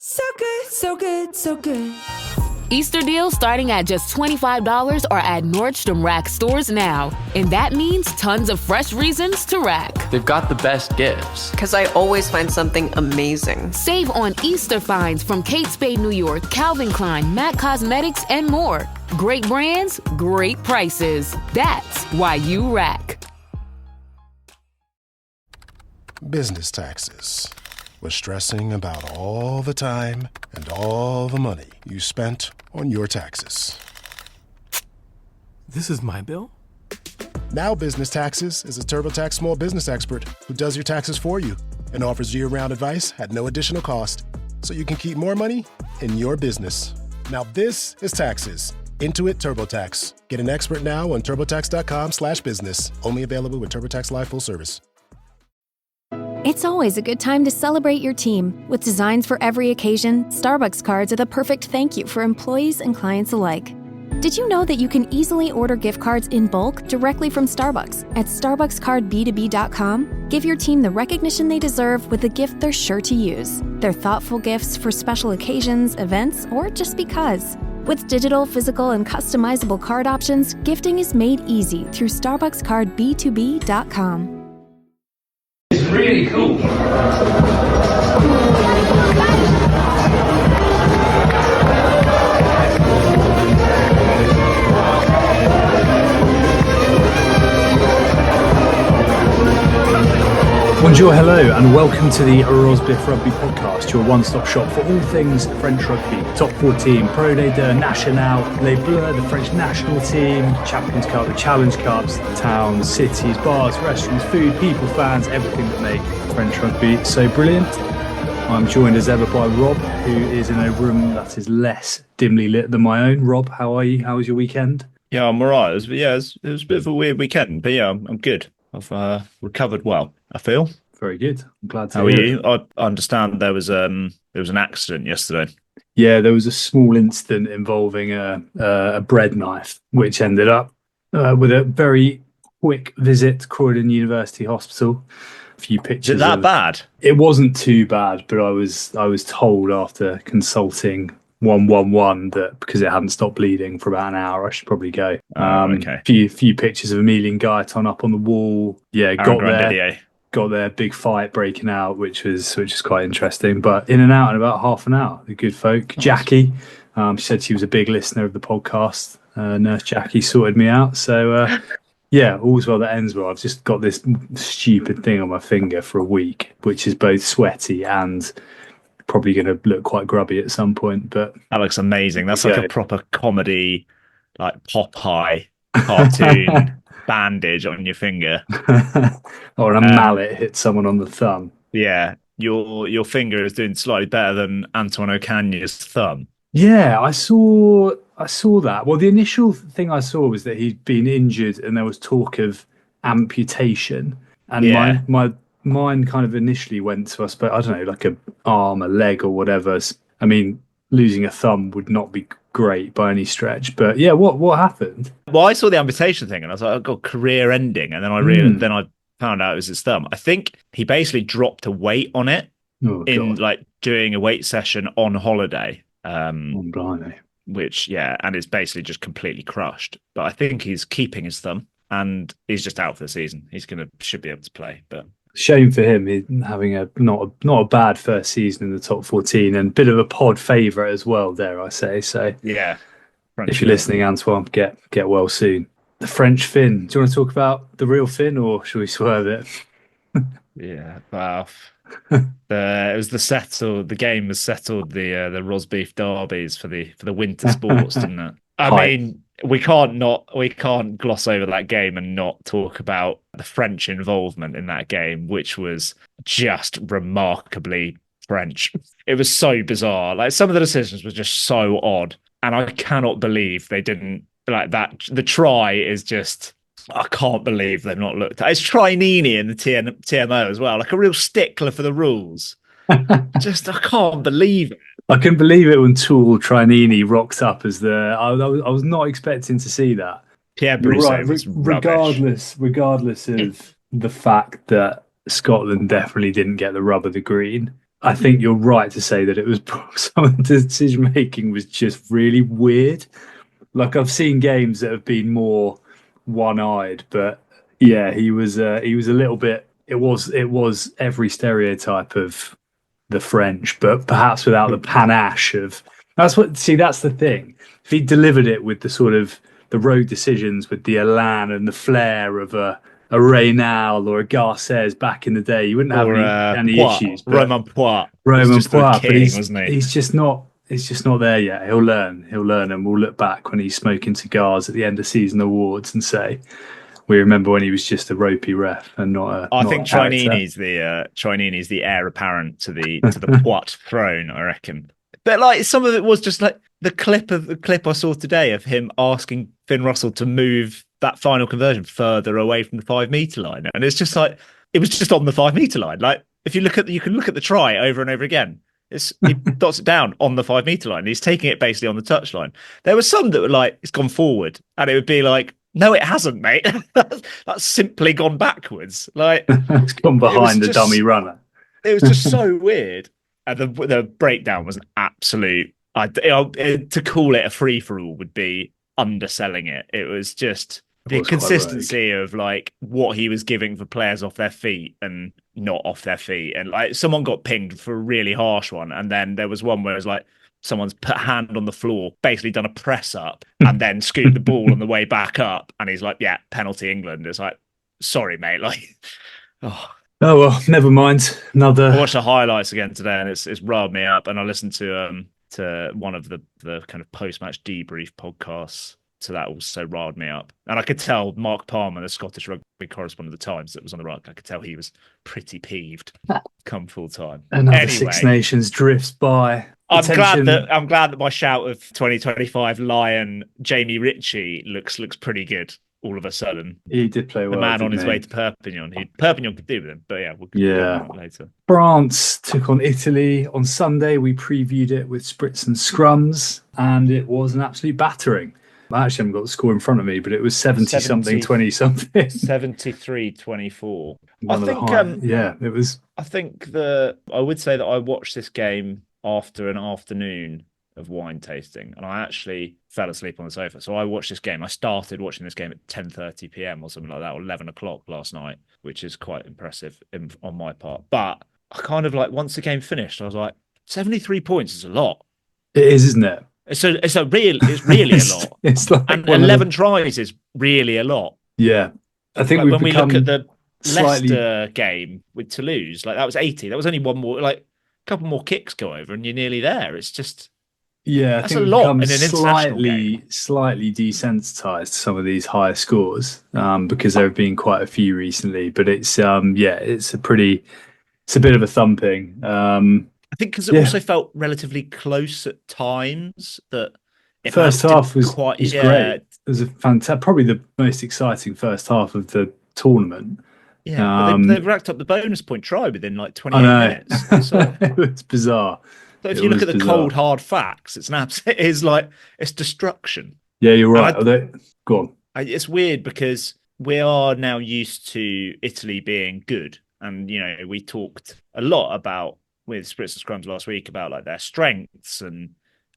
So good, so good, so good. Easter deals starting at just $25 are at Nordstrom Rack stores now. And that means tons of fresh reasons to rack. They've got the best gifts. Because I always find something amazing. Save on Easter finds from Kate Spade New York, Calvin Klein, MAC Cosmetics, and more. Great brands, great prices. That's why you rack. Business taxes. We're stressing about all the time and all the money you spent on your taxes. This is my bill? Now Business Taxes is a TurboTax small business expert who does your taxes for you and offers year-round advice at no additional cost, so you can keep more money in your business. Now this is taxes. Intuit TurboTax. Get an expert now on turbotax.com/business. Only available with TurboTax Live full service. It's always a good time to celebrate your team. With designs for every occasion, Starbucks cards are the perfect thank you for employees and clients alike. Did you know that you can easily order gift cards in bulk directly from Starbucks at starbuckscardb2b.com? Give your team the recognition they deserve with a gift they're sure to use. They're thoughtful gifts for special occasions, events, or just because. With digital, physical, and customizable card options, gifting is made easy through starbuckscardb2b.com. It's really cool. Bonjour, hello, and welcome to the Rosbiff Rugby Podcast, your one-stop shop for all things French rugby. Top 14, Pro de Nationale Nibbles, the French national team, Champions Cup, the Challenge Cups, towns, cities, bars, restaurants, food, people, fans, everything that make French rugby so brilliant. I'm joined as ever by Rob, who is in a room that is less dimly lit than my own. Rob, how are you? How was your weekend? Yeah, I'm all right. It was a bit of a weird weekend, but yeah, I'm good. I've recovered well, I feel. Very good. I'm glad to hear. How are you? I understand there was an accident yesterday. Yeah, there was a small incident involving a bread knife, which ended up with a very quick visit to Croydon University Hospital. A few pictures. Is it that bad? It wasn't too bad, but I was told after consulting 111 that because it hadn't stopped bleeding for about an hour, I should probably go. Okay. Few pictures of Emilian Gaitan up on the wall. Yeah, got there, big fight breaking out, which was quite interesting. But in and out in about half an hour. The good folk. Nice. Jackie, she said she was a big listener of the podcast. Nurse Jackie sorted me out. So yeah, all's well that ends well. I've just got this stupid thing on my finger for a week, which is both sweaty and probably going to look quite grubby at some point. But that looks amazing. That's like a proper comedy, like Popeye cartoon. Bandage on your finger. Or a mallet hit someone on the thumb. Yeah, your finger is doing slightly better than Antoine Ocanya's thumb. Yeah, I saw that. Well, the initial thing I saw was that he'd been injured and there was talk of amputation. And my mind kind of initially went to, I don't know, like a arm, a leg or whatever. I mean, losing a thumb would not be great by any stretch, but yeah, what happened? Well, I saw the amputation thing and I was like, I've got career ending, and then I found out it was his thumb. I think he basically dropped a weight on it like doing a weight session on holiday. Which and it's basically just completely crushed. But I think he's keeping his thumb and he's just out for the season. Should be able to play, but shame for him. He's having not a bad first season in the top 14 and a bit of a pod favourite as well, dare I say. So yeah, if you're listening, Antoine, get well soon. The French Finn. Do you want to talk about the real Finn, or should we swerve it? Yeah, well, the game was settled. The Rosbeef derbies for the winter sports, didn't it? I mean, we can't gloss over that game and not talk about the French involvement in that game, which was just remarkably French. It was so bizarre. Like, some of the decisions were just so odd, and I cannot believe they didn't like that. The try is just, I can't believe they've not looked at it. It's Trinini in the TMO as well, like a real stickler for the rules. Just, I can't believe it. I couldn't believe it when Tool Trinini rocked up as I was not expecting to see that. Pierre Brousseau was regardless of the fact that Scotland definitely didn't get the rub of the green. I think you're right to say that it was some of the decision making was just really weird. Like I've seen games that have been more one-eyed, but yeah, he was a little bit. It was every stereotype of the French, but perhaps without the panache of. That's the thing. If he delivered it with the sort of the road decisions, with the elan and the flair of a Reynal or a Garcés back in the day, you wouldn't have any issues. Romain Poit, wasn't he? He's just not. It's just not there yet. He'll learn, and we'll look back when he's smoking cigars at the end of season awards and say, we remember when he was just a ropey ref and not a. I think Chinini's the heir apparent to the Poit throne, I reckon. But like some of it was just like the clip I saw today of him asking Finn Russell to move that final conversion further away from the 5 meter line, and it's just like it was just on the 5 meter line. Like if you can look at the try over and over again. He dots it down on the 5 meter line. He's taking it basically on the touchline. There were some that were like, it's gone forward. And it would be like, no, it hasn't, mate. That's simply gone backwards. Like it's gone behind the dummy runner. It was just so weird. And the breakdown was an absolute. To call it a free for all would be underselling it. It was just the consistency of like what he was giving for players off their feet and not off their feet. And like someone got pinged for a really harsh one. And then there was one where it was like someone's put a hand on the floor, basically done a press up and then scooped the ball on the way back up. And he's like, yeah, penalty England. It's like, sorry, mate. Like, oh well, never mind. I watched the highlights again today and it's riled me up. And I listened to one of the kind of post-match debrief podcasts. So that also riled me up. And I could tell Mark Palmer, the Scottish rugby correspondent of the Times that was on the ruck, I could tell he was pretty peeved come full time. Another Six Nations drifts by. I'm glad that my shout of 2025 Lion Jamie Ritchie looks pretty good all of a sudden. He did play well. The man on his way to Perpignan. Perpignan could do with him, but yeah, we'll get that later. France took on Italy on Sunday. We previewed it with spritz and scrums, and it was an absolute battering. I actually haven't got the score in front of me, but it was 70-something, 20-something. 73-24. It was. I think I would say that I watched this game after an afternoon of wine tasting, and I actually fell asleep on the sofa. So I watched this game. I started watching this game at 10:30 p.m. or something like that, or 11 o'clock last night, which is quite impressive on my part. But I kind of like, once the game finished, I was like, 73 points is a lot. It is, isn't it? It's really a lot. It's like, and 11 tries is really a lot. Yeah. I think when we look at the Leicester game with Toulouse, like that was 80. That was only one more, like a couple more kicks go over and you're nearly there. It's just, I think a lot in an slightly desensitized to some of these higher scores because there have been quite a few recently. But it's it's a bit of a thumping. I think because it also felt relatively close at times. That first half was great. It was a fantastic, probably the most exciting first half of the tournament. Yeah, but they've racked up the bonus point try within like 28 minutes. So. It was bizarre. So if you look at the cold hard facts, it's destruction. Yeah, you're right. Go on. It's weird because we are now used to Italy being good, and we talked a lot about with Spritz and Scrums last week about like their strengths, and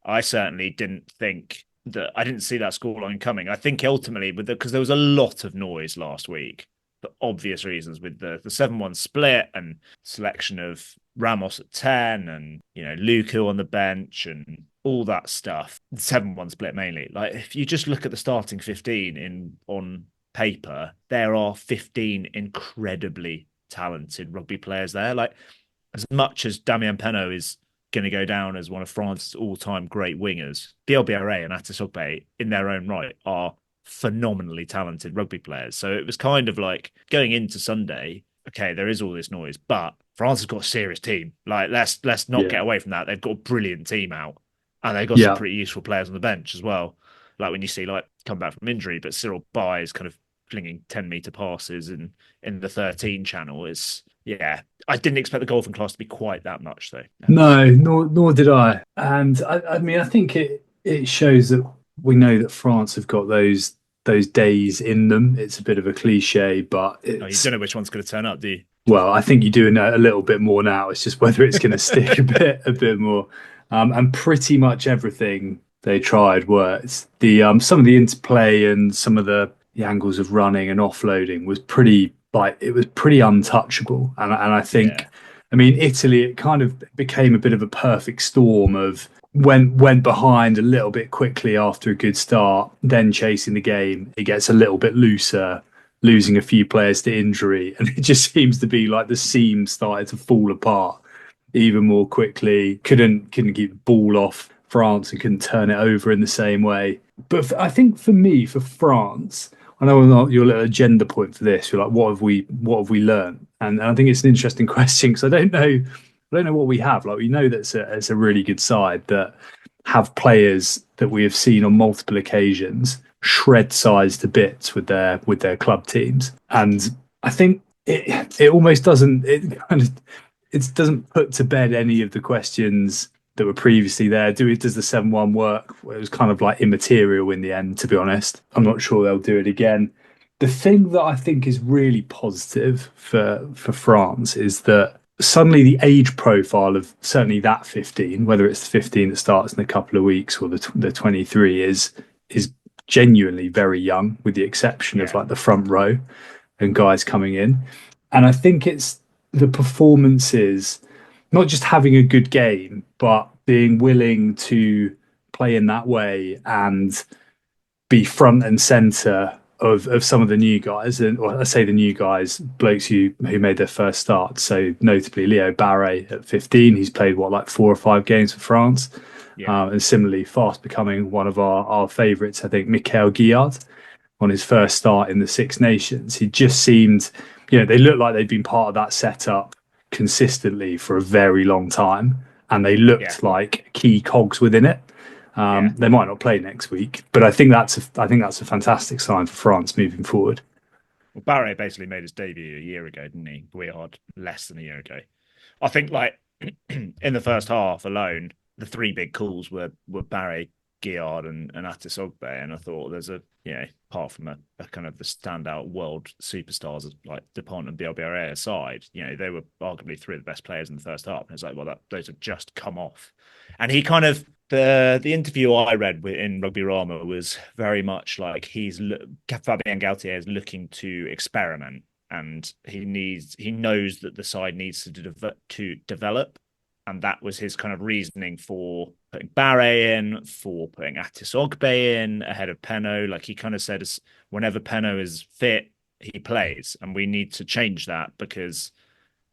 I certainly didn't think that I didn't see that scoreline coming. I think ultimately because there was a lot of noise last week for obvious reasons with the 7-1 split and selection of Ramos at 10 and Luku on the bench and all that stuff. The 7-1 split mainly. Like if you just look at the starting 15 on paper, there are 15 incredibly talented rugby players there. Like as much as Damien Penaud is going to go down as one of France's all-time great wingers, Bielbiarré and Atisogbe in their own right are phenomenally talented rugby players. So it was kind of like going into Sunday, okay, there is all this noise, but France has got a serious team. Like let's not get away from that. They've got a brilliant team out, and they've got some pretty useful players on the bench as well. Like when you see come back from injury, but Cyril Bay is kind of flinging 10-meter passes in the 13 channel is. Yeah, I didn't expect the golfing class to be quite that much, though. No, nor did I. And I mean, I think it shows that we know that France have got those days in them. It's a bit of a cliche, but you don't know which one's going to turn up, do you? Well, I think you're doing a little bit more now. It's just whether it's going to stick a bit more. And pretty much everything they tried worked. The some of the interplay and some of the angles of running and offloading was pretty untouchable. And I think, I mean, Italy, it kind of became a bit of a perfect storm of went behind a little bit quickly after a good start, then chasing the game. It gets a little bit looser, losing a few players to injury, and it just seems to be like the seam started to fall apart even more quickly. Couldn't keep the ball off France and couldn't turn it over in the same way. But I think for me, for France, I know your little agenda point for this. You're like, what have we learned? And I think it's an interesting question because I don't know what we have. Like, we know that it's a really good side that have players that we have seen on multiple occasions shred size to bits with their club teams. And I think it almost doesn't put to bed any of the questions that were previously there. Does the 7-1 work? It was kind of like immaterial in the end, to be honest. I'm not sure they'll do it again. The thing that I think is really positive for France is that suddenly the age profile of certainly that 15, whether it's the 15 that starts in a couple of weeks or the 23, is genuinely very young, with the exception of like the front row and guys coming in. And I think it's the performances, not just having a good game, but being willing to play in that way and be front and center of some of the new guys. And or I say the new guys, blokes who made their first start. So notably Leo Barré at 15, he's played 4 or 5 games for France. And similarly fast becoming one of our favourites, I think, Michael Guillard on his first start in the Six Nations. He just seemed, they looked like they'd been part of that setup consistently for a very long time, and they looked like key cogs within it. They might not play next week, but I think that's a fantastic sign for France moving forward. Well, Barré basically made his debut a year ago, didn't he? Guillard less than a year ago. I think, like, in the first half alone, the 3 big calls were Barré, Guillard and Atis Ogbe, and I thought there's apart from a kind of the standout world superstars like Dupont and BLBRA aside, they were arguably 3 of the best players in the first half. And it's like, well, those have just come off. And he kind of, the interview I read in Rugby Rama was very much like Fabien Galtier is looking to experiment, and he knows that the side needs to develop. And that was his kind of reasoning for putting Barré in, for putting Atis Ogbe in ahead of Penaud. Like, he kind of said, whenever Penaud is fit, he plays. And we need to change that because,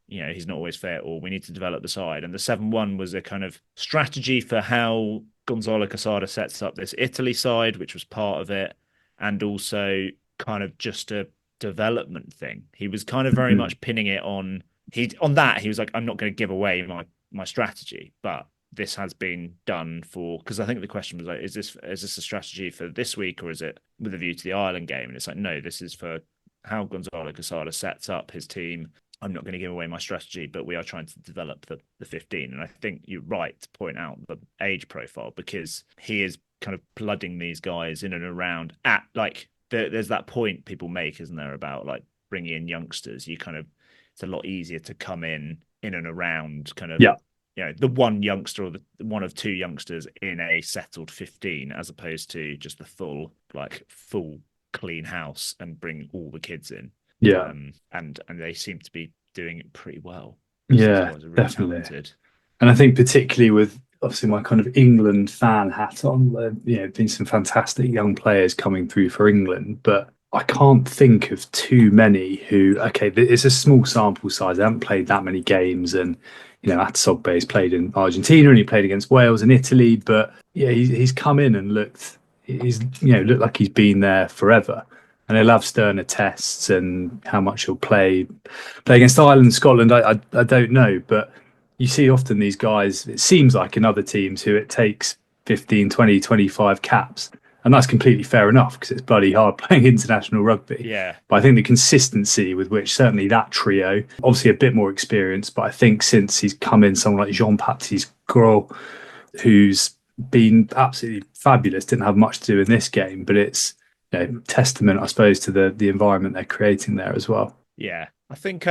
he's not always fit, or we need to develop the side. And the 7-1 was a kind of strategy for how Gonzalo Quesada sets up this Italy side, which was part of it. And also kind of just a development thing. He was kind of very much pinning it on that. He was like, I'm not going to give away my strategy, but this has been done because I think the question was like, is this a strategy for this week, or is it with a view to the Ireland game? And it's like, no, this is for how Gonzalo Quesada sets up his team. I'm not going to give away my strategy, but we are trying to develop the 15. And I think you're right to point out the age profile, because he is kind of flooding these guys in and around at, like, there's that point people make, isn't there, about like bringing in youngsters. It's a lot easier to come in and around kind of, the one youngster or the one of 2 youngsters in a settled 15, as opposed to just the full clean house and bring all the kids in. And they seem to be doing it pretty well. Really definitely talented. And I think particularly with obviously my kind of England fan hat on, been some fantastic young players coming through for England, but I can't think of too many who, it's a small sample size. They haven't played that many games, and Atis Ogbe's played in Argentina and he played against Wales and Italy, but he's come in and looked like he's been there forever. And he'll have sterner tests, and how much he'll play against Ireland and Scotland, I don't know. But you see often these guys, it seems like in other teams, who it takes 15, 20, 25 caps. And that's completely fair enough, because it's bloody hard playing international rugby. Yeah. But I think the consistency with which certainly that trio, obviously a bit more experienced, but I think since he's come in, someone like Jean-Baptiste Gros, who's been absolutely fabulous, didn't have much to do in this game, but it's testament, I suppose, to the environment they're creating there as well. Yeah. I think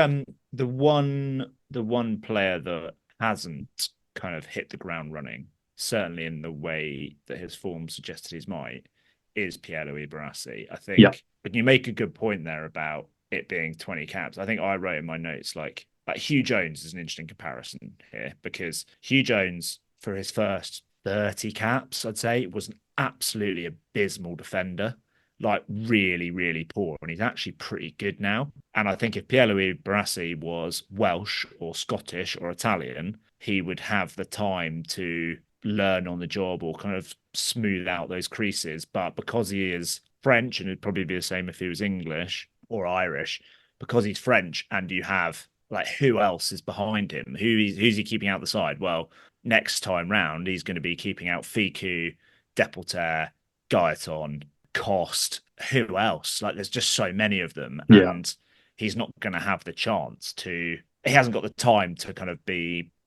the one player that hasn't kind of hit the ground running, certainly in the way that his form suggested he might, is Pierre-Louis Barassi. I think, but you make a good point there about it being 20 caps. I think I wrote in my notes like Hugh Jones is an interesting comparison here, because Hugh Jones, for his first 30 caps, I'd say, was an absolutely abysmal defender, like really, really poor. And he's actually pretty good now. And I think if Pierre-Louis Barassi was Welsh or Scottish or Italian, he would have the time to learn on the job or kind of smooth out those creases. But because he is French, and it'd probably be the same if he was English or Irish, because he's French and you have like, who else is behind him? Who's he keeping out the side? Well, next time round, he's going to be keeping out Ficou, Deporter, Gaetan, Cost. Who else? Like, there's just so many of them. Yeah. And he's not going to have the chance to, he hasn't got the time to kind of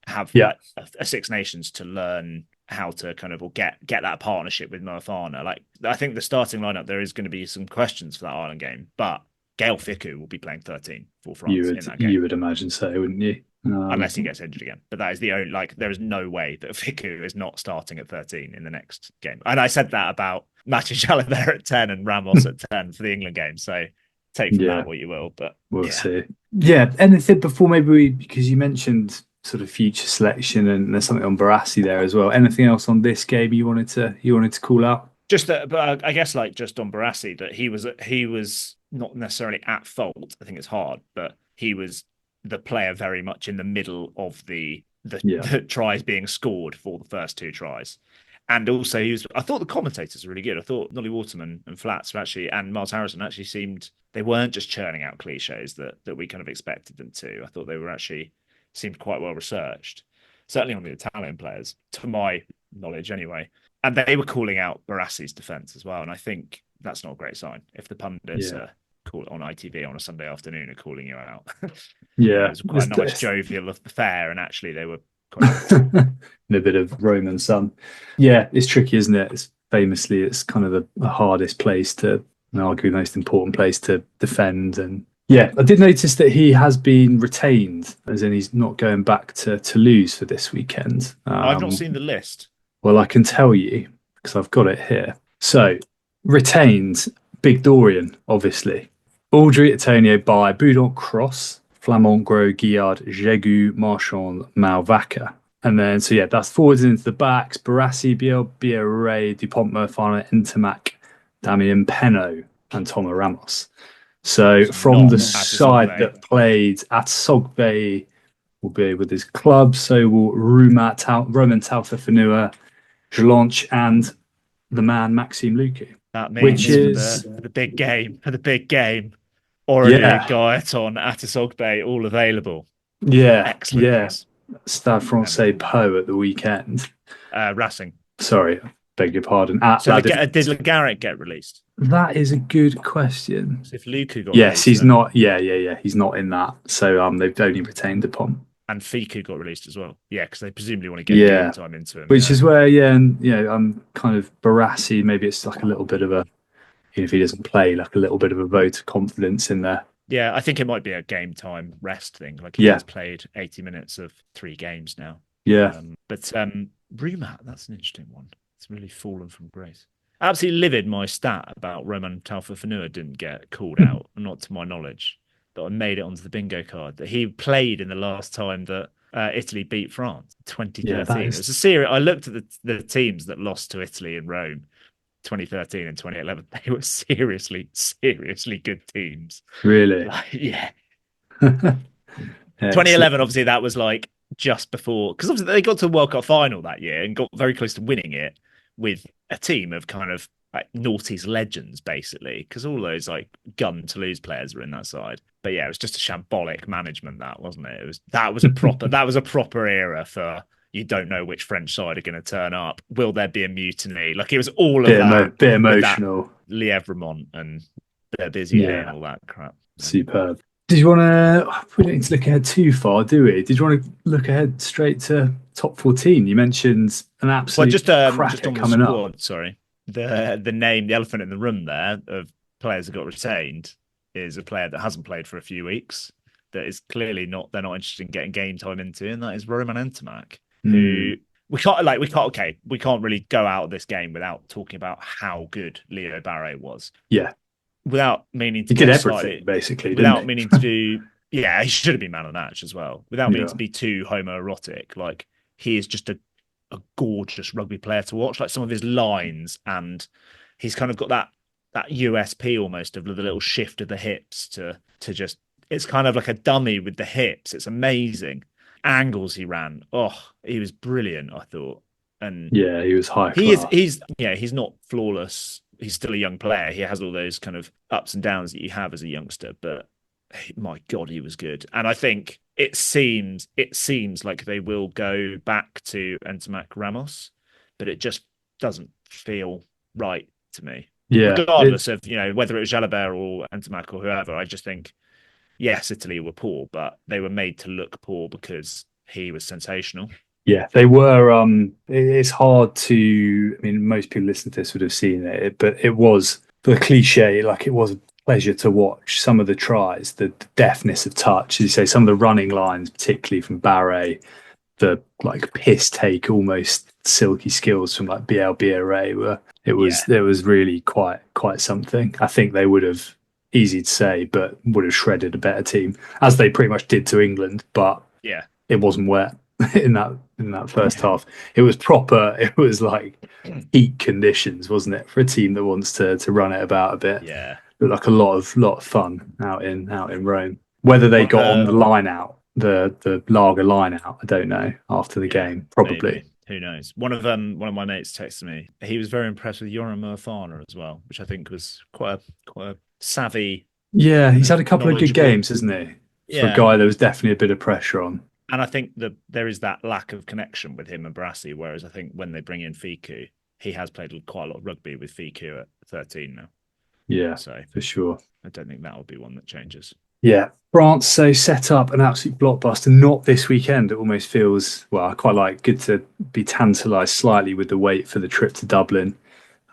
have like a Six Nations to learn how to kind of get that partnership with Moefana. Like, I think the starting lineup, there is going to be some questions for that Ireland game, but Gael Ficou will be playing 13 for France in that game. You would imagine so, wouldn't you? Unless he gets injured again. But that is the only, like, there is no way that Ficou is not starting at 13 in the next game. And I said that about Mathieu Jalibert at 10 and Ramos at 10 for the England game. So take from that what you will. But we'll see. Yeah. Anything before maybe because you mentioned sort of future selection and there's something on Barassi there as well. Anything else on this game you wanted to call out? Just that, but I guess like just on Barassi, that he was not necessarily at fault. I think it's hard, but he was the player very much in the middle of the tries being scored for the first two tries. And also I thought the commentators were really good. I thought Nolly Waterman and Flats were actually, and Miles Harrison actually seemed, they weren't just churning out cliches that we kind of expected them to. I thought they were actually seemed quite well researched, certainly on the Italian players, to my knowledge anyway. And they were calling out Barassi's defence as well. And I think that's not a great sign if the pundits call it on ITV on a Sunday afternoon are calling you out. Yeah. It was quite a nice jovial affair, and actually they were quite and a bit of Roman sun. Yeah, it's tricky, isn't it? It's kind of the hardest place to, and arguably the most important place to defend. And yeah, I did notice that he has been retained, as in he's not going back to Toulouse for this weekend. I've not seen the list. Well, I can tell you because I've got it here. So retained, Big Dorian, obviously. Audrey, Antonio, By, Boudon, Cross, Flamand, Gros, Guillard, Jegu, Marchand, Malvaca. And then, so yeah, that's forwards into the backs. Barassi, Biel, Biarray, Dupont, Murfana, Intermac, Damien Penno, and Thomas Ramos. So from the side that played at Sogbe will be with his club. So will Roman Taufifenua, Jelanche, and the man Maxime Lucu. That means for the big game, Aurélien Gaetan, Atisogbe, all available. Yeah, excellent. Yeah. Stade Francais Po at the weekend. Racing. Sorry, beg your pardon. Did Le Garrett get released? That is a good question. So if Lucu got released, he's then... not. Yeah. He's not in that. So they've only retained Dupont. And Ficou got released as well. Yeah, because they presumably want to get game time into him. Which is where, I'm kind of Barassi. Maybe it's like a little bit of a, if he doesn't play, like a little bit of a vote of confidence in there. Yeah, I think it might be a game time rest thing. Like he has played 80 minutes of 3 games now. Yeah. But Rumat, that's an interesting one. It's really fallen from grace. Absolutely livid my stat about Roman Taufifenua didn't get called out, not to my knowledge. That I made it onto the bingo card. That he played in the last time that Italy beat France, 2013. It was a series. I looked at the teams that lost to Italy in Rome, 2013 and 2011. They were seriously good teams. Really? Yeah. 2011, obviously, that was like just before, because obviously they got to a World Cup final that year and got very close to winning it with a team of kind of like noughties legends, basically, because all those like gun Toulouse players were in that side. But yeah, it was just a shambolic management, that wasn't it? That was a proper era for, you don't know which French side are going to turn up. Will there be a mutiny? Like it was all of that. Bit emotional. Lièvremont and Berbizier and all that crap. Superb. Did you want to? We don't need to look ahead too far, do we? Did you want to look ahead straight to top 14? You mentioned an absolute cracker coming up. Sorry. The name, the elephant in the room there of players that got retained is a player that hasn't played for a few weeks. that is clearly they're not interested in getting game time into, and that is Roman Ntamack, who we can't really go out of this game without talking about how good Leo Barre was. Yeah. Without meaning to he did everything basically, without meaning to do he should have been man of the match as well. Without meaning to be too homoerotic, like he is just a gorgeous rugby player to watch. Like some of his lines, and he's kind of got that USP almost of the little shift of the hips to just, it's kind of like a dummy with the hips. It's amazing. Angles he ran. Oh, he was brilliant, I thought. And yeah, he was high class. He's not flawless. He's still a young player. He has all those kind of ups and downs that you have as a youngster, but my God, he was good. And I think it seems like they will go back to Ntamack Ramos, but it just doesn't feel right to me. Yeah. Regardless of, whether it was Jalabert or Ntamack or whoever, I just think, yes, Italy were poor, but they were made to look poor because he was sensational. Yeah, they were. It's hard to. I mean, most people listening to this would have seen it, but it was the cliche. Like, it was a pleasure to watch some of the tries, the deftness of touch. As you say, some of the running lines, particularly from Barre, the like piss take, almost silky skills from like Bielbiere were. It was really quite something. I think they would have, easy to say, but would have shredded a better team, as they pretty much did to England. But it wasn't wet in that first half. It was proper. It was like heat conditions, wasn't it, for a team that wants to run it about a bit? Yeah, but like a lot of fun out in Rome. Whether they got on the line out, the lager line out, I don't know. After the game, probably. Maybe. Who knows? One of my mates texted me. He was very impressed with Yoram Mofana as well, which I think was quite a savvy. Yeah, he's had a couple of good games, hasn't he? For a guy there was definitely a bit of pressure on. And I think that there is that lack of connection with him and Brassi, whereas I think when they bring in Fiku, he has played quite a lot of rugby with Fiku at 13 now. Yeah, so for sure. I don't think that will be one that changes. Yeah, France so set up an absolute blockbuster. Not this weekend. It almost feels, well, I quite like, good to be tantalised slightly with the wait for the trip to Dublin.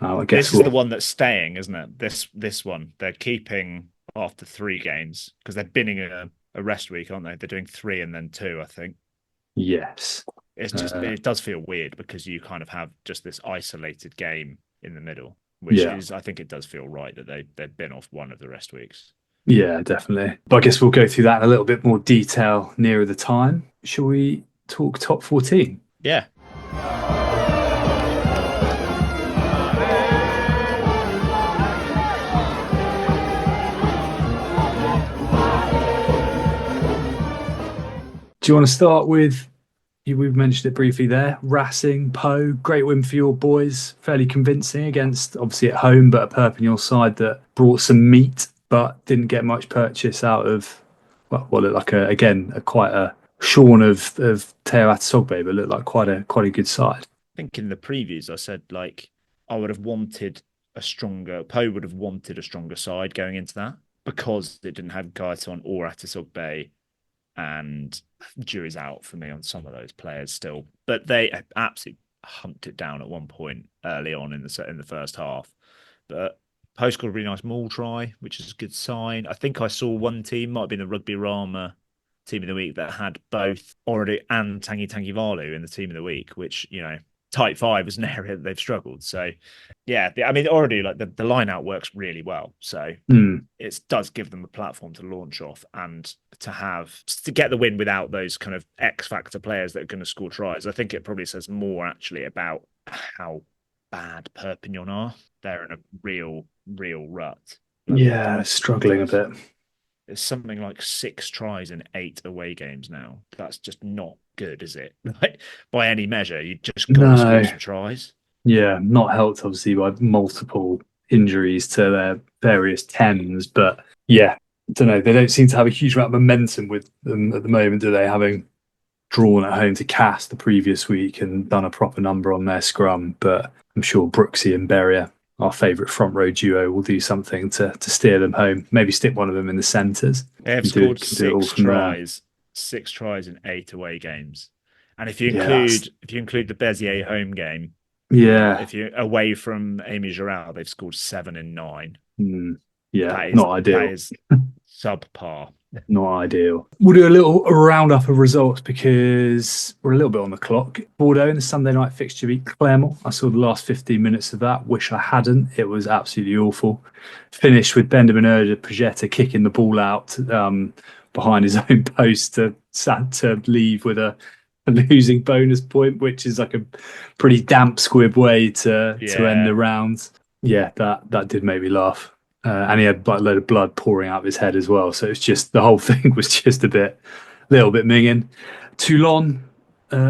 I guess this is the one that's staying, isn't it? This one they're keeping after 3 games because they're binning a rest week, aren't they? They're doing 3 and then 2, I think. Yes. It's just it does feel weird because you kind of have just this isolated game in the middle, which is, I think it does feel right that they've been off one of the rest weeks. Yeah, definitely. But I guess we'll go through that in a little bit more detail nearer the time. Shall we talk top 14? Yeah. Do you want to start with, we've mentioned it briefly there, Racing, Pau, great win for your boys, fairly convincing against, obviously at home, but a Perpignan side that brought some meat, but didn't get much purchase out of, well, what looked like quite a shorn of Teo Atasogbe, but looked like quite a good side. I think in the previews I said, like, I would have wanted Pau would have wanted a stronger side going into that because it didn't have Gaetan or Atasogbe, and jury's out for me on some of those players still. But they absolutely humped it down at one point early on in the first half. But Pau scored a really nice maul try, which is a good sign. I think I saw one team, might have been the Rugby Rama team of the week, that had both Oradu and Tanguy Valu in the team of the week, which, Type 5 is an area that they've struggled. So, yeah, Oradu, like the line out works really well. So it does give them a platform to launch off and to get the win without those kind of X factor players that are going to score tries. I think it probably says more actually about how bad Perpignan are. They're in a real rut. Yeah, struggling a bit. It's something like 6 tries in 8 away games now. That's just not good, is it? Like, by any measure, you just got to score some tries. Yeah, not helped obviously by multiple injuries to their various 10s, but yeah, I don't know. They don't seem to have a huge amount of momentum with them at the moment, do they? Having drawn at home to Cass the previous week and done a proper number on their scrum, but I'm sure Brooksy and Berrier, our favourite front row duo, will do something to steer them home. Maybe stick one of them in the centres. They have scored 6 tries. 6 tries in 8 away games, and if you include the Bezier home game, if you're away from Amy Giroud, they've scored 7 in 9. Yeah, not ideal. That is subpar. Not ideal. We'll do a little roundup of results because we're a little bit on the clock. Bordeaux in the Sunday night fixture beat Clermont. I saw the last 15 minutes of that. Wish I hadn't. It was absolutely awful. Finished with Benjamin Pajetta kicking the ball out behind his own post to leave with a losing bonus point, which is like a pretty damp squib way to end the round. Yeah, that did make me laugh. And he had like a load of blood pouring out of his head as well. So it's just, the whole thing was just a little bit minging. Toulon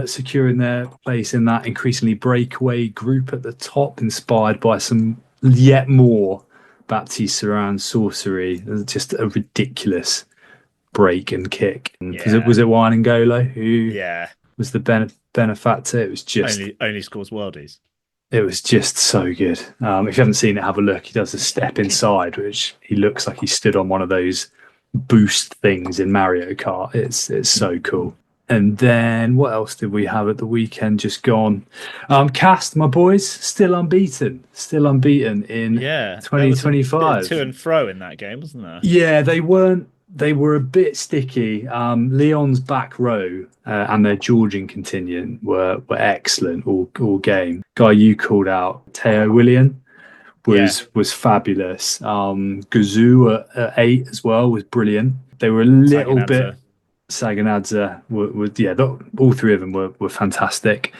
securing their place in that increasingly breakaway group at the top, inspired by some yet more Baptiste Saran sorcery. Just a ridiculous break and kick. Was it Wynangolo who was the benefactor? It was just only scores worldies. It was just so good. If you haven't seen it, have a look. He does a step inside, which he looks like he stood on one of those boost things in Mario Kart. It's so cool. And then what else did we have at the weekend just gone? Cast, my boys, still unbeaten in 2025. To and fro in that game, wasn't there? Yeah, they were a bit sticky. Lyon's back row and their Georgian contingent were excellent all game. Guy you called out, Teo Willian, was fabulous. Gazoo at 8 as well was brilliant. They were a little bit. Saganadze all three of them were fantastic.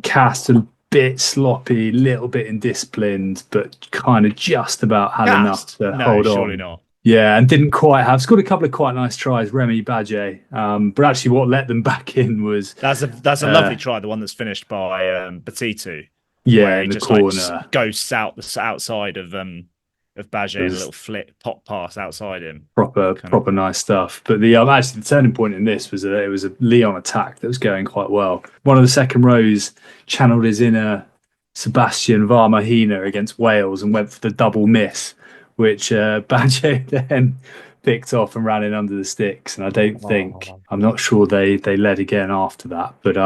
Cast a bit sloppy, little bit indisciplined, but kind of just about had enough to hold on. Surely not. Yeah, and didn't quite have. Scored a couple of quite nice tries, Remy Badger. But actually, what let them back in was that's a lovely try. The one that's finished by Batitu. Yeah, in the corner, goes out the outside of Badger, a little flip pop pass outside him. Proper nice stuff. But the actually the turning point in this was it was a Lyon attack that was going quite well. One of the second rows channeled his inner Sebastian Varmahina against Wales and went for the double miss, which Badger then picked off and ran in under the sticks. And I'm not sure they led again after that. But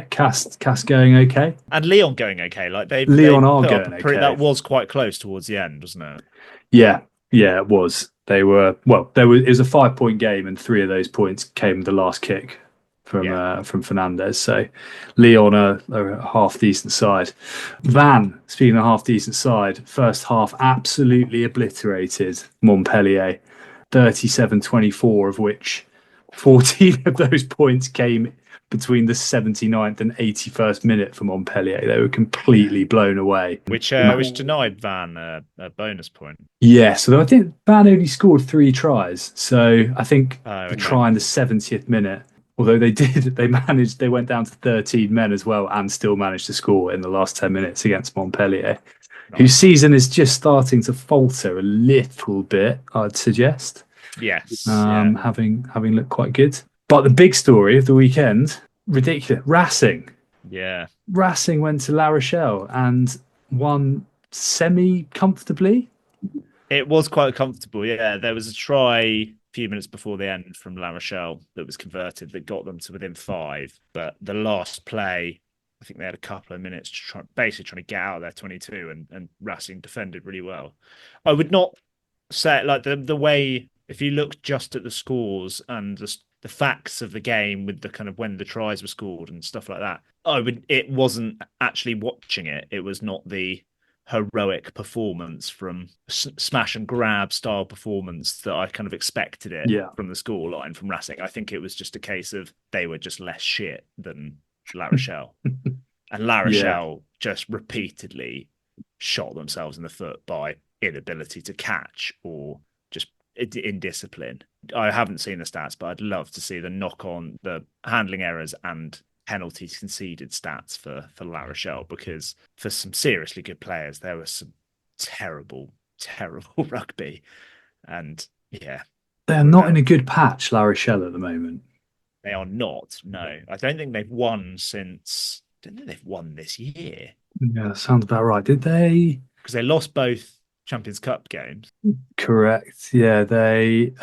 Cast going okay. And Lyon going okay. Like Lyon are going okay. That was quite close towards the end, wasn't it? Yeah, it was. It was a 5-point game, and 3 of those points came the last kick from Fernandez. So Lyon are a half decent side. Van, speaking of half decent side, first half absolutely obliterated Montpellier, 37-24, of which 14 of those points came between the 79th and 81st minute for Montpellier. They were completely blown away. Which denied Van a bonus point. Yeah, so I think Van only scored 3 tries. So I think the try in the 70th minute, although they went down to 13 men as well and still managed to score in the last 10 minutes against Montpellier, whose season is just starting to falter a little bit, I'd suggest. Yes. Having looked quite good. But the big story of the weekend, ridiculous, Racing. Yeah. Racing went to La Rochelle and won semi-comfortably. It was quite comfortable, yeah. There was a try a few minutes before the end from La Rochelle that was converted that got them to within 5. But the last play, I think they had a couple of minutes basically trying to get out of their 22, and Racing defended really well. I would not say like the way, if you look just at the scores and the facts of the game with the kind of when the tries were scored and stuff like that, it wasn't actually watching it. It was not the heroic performance from smash and grab style performance that I kind of expected it from the scoreline from Racing. I think it was just a case of they were just less shit than La Rochelle. And La Rochelle just repeatedly shot themselves in the foot by inability to catch or just indiscipline. I haven't seen the stats, but I'd love to see the knock on the handling errors and penalties conceded stats for La Rochelle, because for some seriously good players, there was some terrible rugby. And they're not in a good patch, La Rochelle, at the moment. They are not. No, I don't think they've won since. I don't think they've won this year. Yeah, that sounds about right. Did they? Because they lost both Champions Cup games. Correct. Yeah, they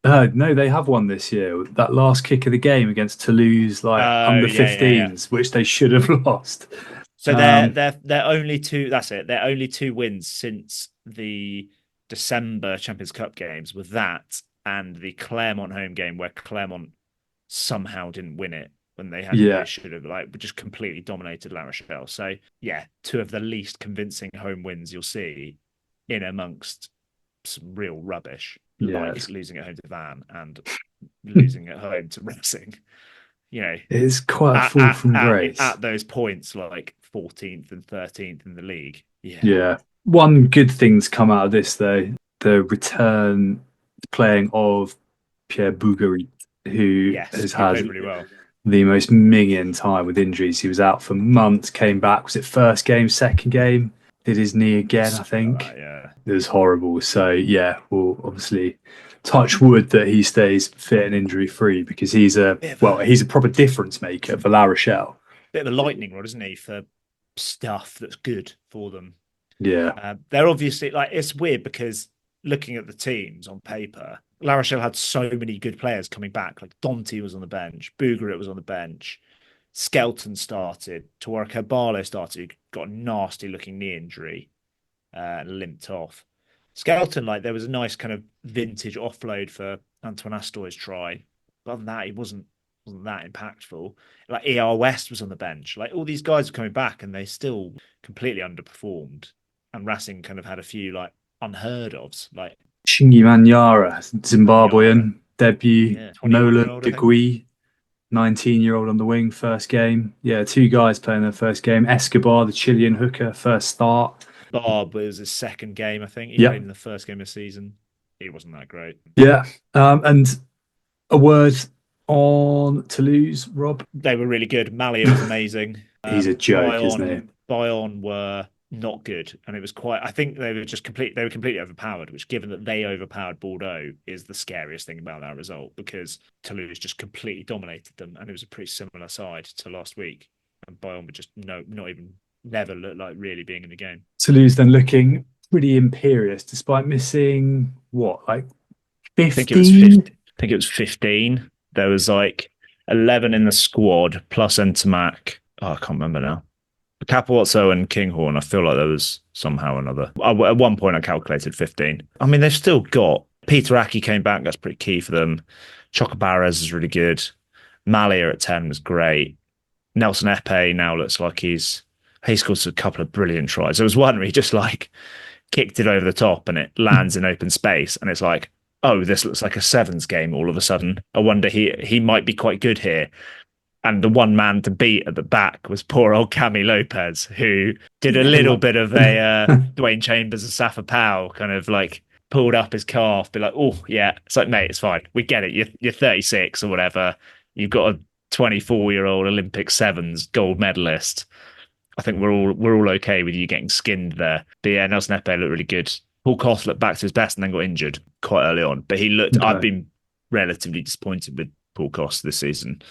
no, they have won this year. That last kick of the game against Toulouse, under 15s, which they should have lost. So they're only 2. That's it. They're only 2 wins since the December Champions Cup games. With that and the Clermont home game where Clermont somehow didn't win it when they had they should have, like, just completely dominated La Rochelle. So yeah, two of the least convincing home wins you'll see in amongst some real rubbish, like losing at home to Van and losing at home to Racing. You know, it's quite a fall from grace at those points, like 14th and 13th in the league. Yeah. One good thing's come out of this, though, the return playing of Pierre Bougarit, who has had really well. The most minging time with injuries. He was out for months, came back. Was it first game, second game? Did his knee again, I think. It was horrible. So, yeah, we'll obviously touch wood that he stays fit and injury free, because he's a proper difference maker for La Rochelle. Bit of a lightning rod, isn't he, for stuff that's good for them. Yeah. They're obviously, like, it's weird because looking at the teams on paper, La Rochelle had so many good players coming back. Like Dante was on the bench, Bougarit was on the bench, Skelton started, Tawarka Barlow started, got a nasty looking knee injury and limped off. Skelton, like, there was a nice kind of vintage offload for Antoine Astoy's try. But other than that, he wasn't that impactful. Like ER West was on the bench. Like, all these guys were coming back and they still completely underperformed. And Racing kind of had a few like unheard ofs, like Chingy Manyara, Zimbabwean debut, Nolan Degui, 19-year-old on the wing, first game. Yeah, two guys playing their first game. Escobar, the Chilean hooker, first start. Bob was his second game, I think. He played in the first game of the season. He wasn't that great. Yeah, and a word on Toulouse, Rob. They were really good. Malia was amazing. He's a joke, isn't he? Bayonne were not good, and it was quite, I think they were completely overpowered, which, given that they overpowered Bordeaux, is the scariest thing about that result, because Toulouse just completely dominated them, and it was a pretty similar side to last week, and Bayonne were just never looked like really being in the game. Toulouse then looking pretty imperious despite missing like 15? I think it was 15. There was like 11 in the squad plus Entomac. I can't remember now. Capozzo and Kinghorn, I feel like there was somehow another. At one point, I calculated 15. I mean, they've still got... Peter Aki came back. That's pretty key for them. Chocobarez is really good. Malia at 10 was great. Nelson Epe now looks like he scored a couple of brilliant tries. There was one where he just like kicked it over the top and it lands in open space. And it's like, oh, this looks like a sevens game all of a sudden. I wonder he might be quite good here. And the one man to beat at the back was poor old Cami Lopez, who did a little bit of a Dwayne Chambers and Safa Powell, kind of like pulled up his calf, be like, oh, yeah. It's like, mate, it's fine. We get it. You're 36 or whatever. You've got a 24-year-old Olympic sevens gold medalist. I think we're all okay with you getting skinned there. But yeah, Nelson Epe looked really good. Paul Koss looked back to his best and then got injured quite early on. But he looked... I've been relatively disappointed with Paul Koss this season.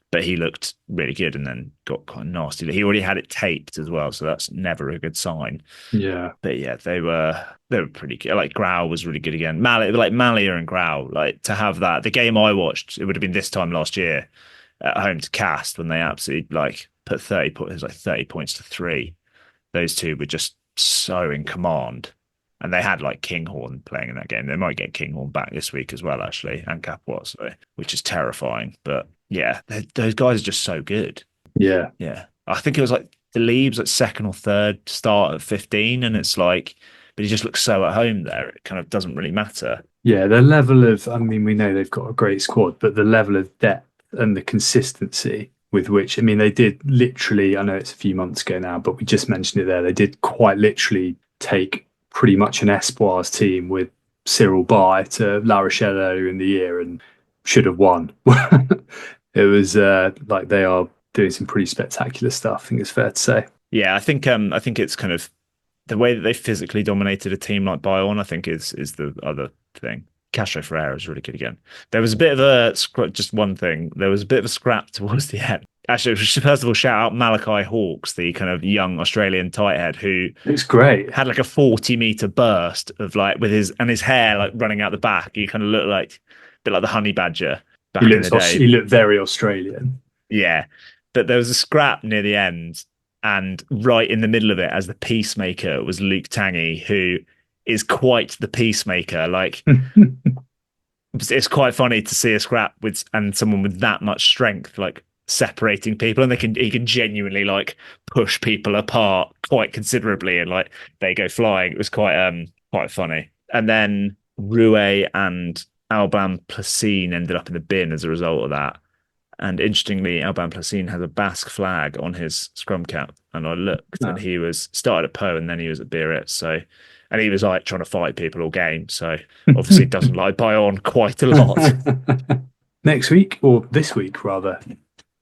But he looked really good and then got quite nasty. He already had it taped as well, so that's never a good sign. Yeah. But yeah, they were pretty good. Like, Grau was really good again. Malia and Grau, like, to have that. The game I watched, it would have been this time last year at home to Cast, when they absolutely like put 30 points to 3. Those two were just so in command. And they had like Kinghorn playing in that game. They might get Kinghorn back this week as well, actually, and Capozzo, which is terrifying. But yeah, those guys are just so good. Yeah. Yeah. I think it was like Delibes like second or third start at 15, and it's like, but he just looks so at home there. It kind of doesn't really matter. Yeah, the level of, I mean, we know they've got a great squad, but the level of depth and the consistency with which, I mean, they did literally, I know it's a few months ago now, but we just mentioned it there. They did quite literally take pretty much an Espoirs team with Cyril Bay to La Rochelle earlier in the year and should have won. It was like they are doing some pretty spectacular stuff, I think it's fair to say. Yeah, I think it's kind of the way that they physically dominated a team like Bayonne, I think is the other thing. Castro Ferreira is really good again. There was a bit of just one thing. There was a bit of a scrap towards the end. Actually, first of all, shout out Malachi Hawkes, the kind of young Australian tight head who looks great. Had like a 40-meter burst of like with his hair like running out the back. He kind of looked like a bit like the honey badger back in the day. He looked very Australian. Yeah, but there was a scrap near the end, and right in the middle of it, as the peacemaker, was Luke Tangy, who is quite the peacemaker. Like it's quite funny to see a scrap with and someone with that much strength, like separating people, and he can genuinely like push people apart quite considerably, and like they go flying. It was quite funny. And then Rouet and Alban Placine ended up in the bin as a result of that. And interestingly, Alban Placine has a Basque flag on his scrum cap. And I looked, and he was started at Po, and then he was at Biarritz. So, and he was like trying to fight people all game. So obviously doesn't like Bayonne quite a lot. Next week, or this week rather,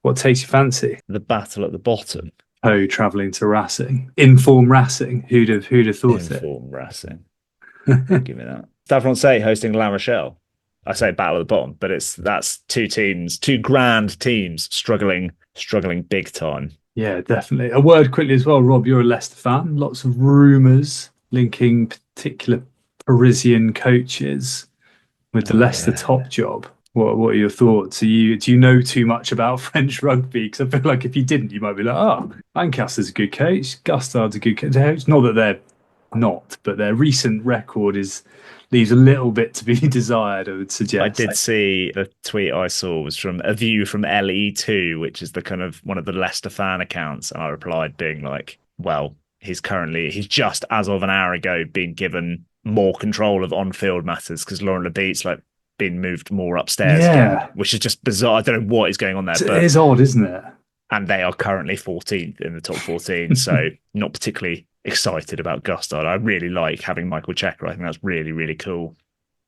what takes your fancy? The battle at the bottom. Po travelling to Racing. Inform Racing. Who'd have thought it? Inform Racing. Give me that. Stade Francais hosting La Rochelle. I say battle at the bottom, but that's two grand teams struggling big time. Yeah, definitely. A word quickly as well, Rob, you're a Leicester fan. Lots of rumours linking particular Parisian coaches with the Leicester top job. What are your thoughts? Do you know too much about French rugby? Because I feel like if you didn't, you might be like, oh, Lancaster's a good coach, Gustard's a good coach. Not that they're not, but their recent record leaves a little bit to be desired, I would suggest. I did see the tweet I saw was from A View from LE2, which is the kind of one of the Leicester fan accounts. And I replied being like, well, he's just as of an hour ago been given more control of on-field matters because Laurent Lebit's like been moved more upstairs again, which is just bizarre. I don't know what is going on there. But it is odd, isn't it? And they are currently 14th in the top 14, so not particularly excited about Gustard. I really like having Michael Checker. I think that's really, really cool.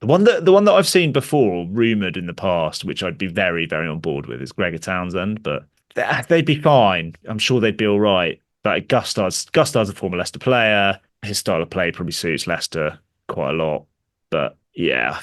The one that I've seen before, rumoured in the past, which I'd be very, very on board with, is Gregor Townsend, but they'd be fine. I'm sure they'd be all right. But Gustard's a former Leicester player. His style of play probably suits Leicester quite a lot. But yeah,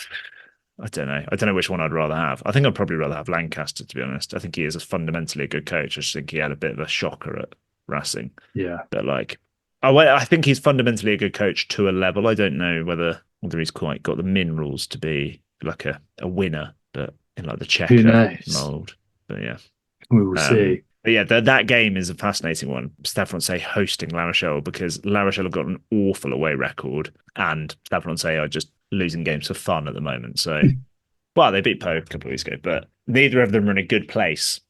I don't know. I don't know which one I'd rather have. I think I'd probably rather have Lancaster, to be honest. I think he is fundamentally a good coach. I just think he had a bit of a shocker at Racing. Yeah. But like, I think he's fundamentally a good coach to a level. I don't know whether he's quite got the minerals to be like a winner, but in like the Checker mould. But yeah. We will see. But yeah, that game is a fascinating one. Stade Francais hosting La Rochelle, because La Rochelle have got an awful away record, and Stade Francais are just losing games for fun at the moment. So, well, they beat Po a couple of weeks ago, but neither of them are in a good place.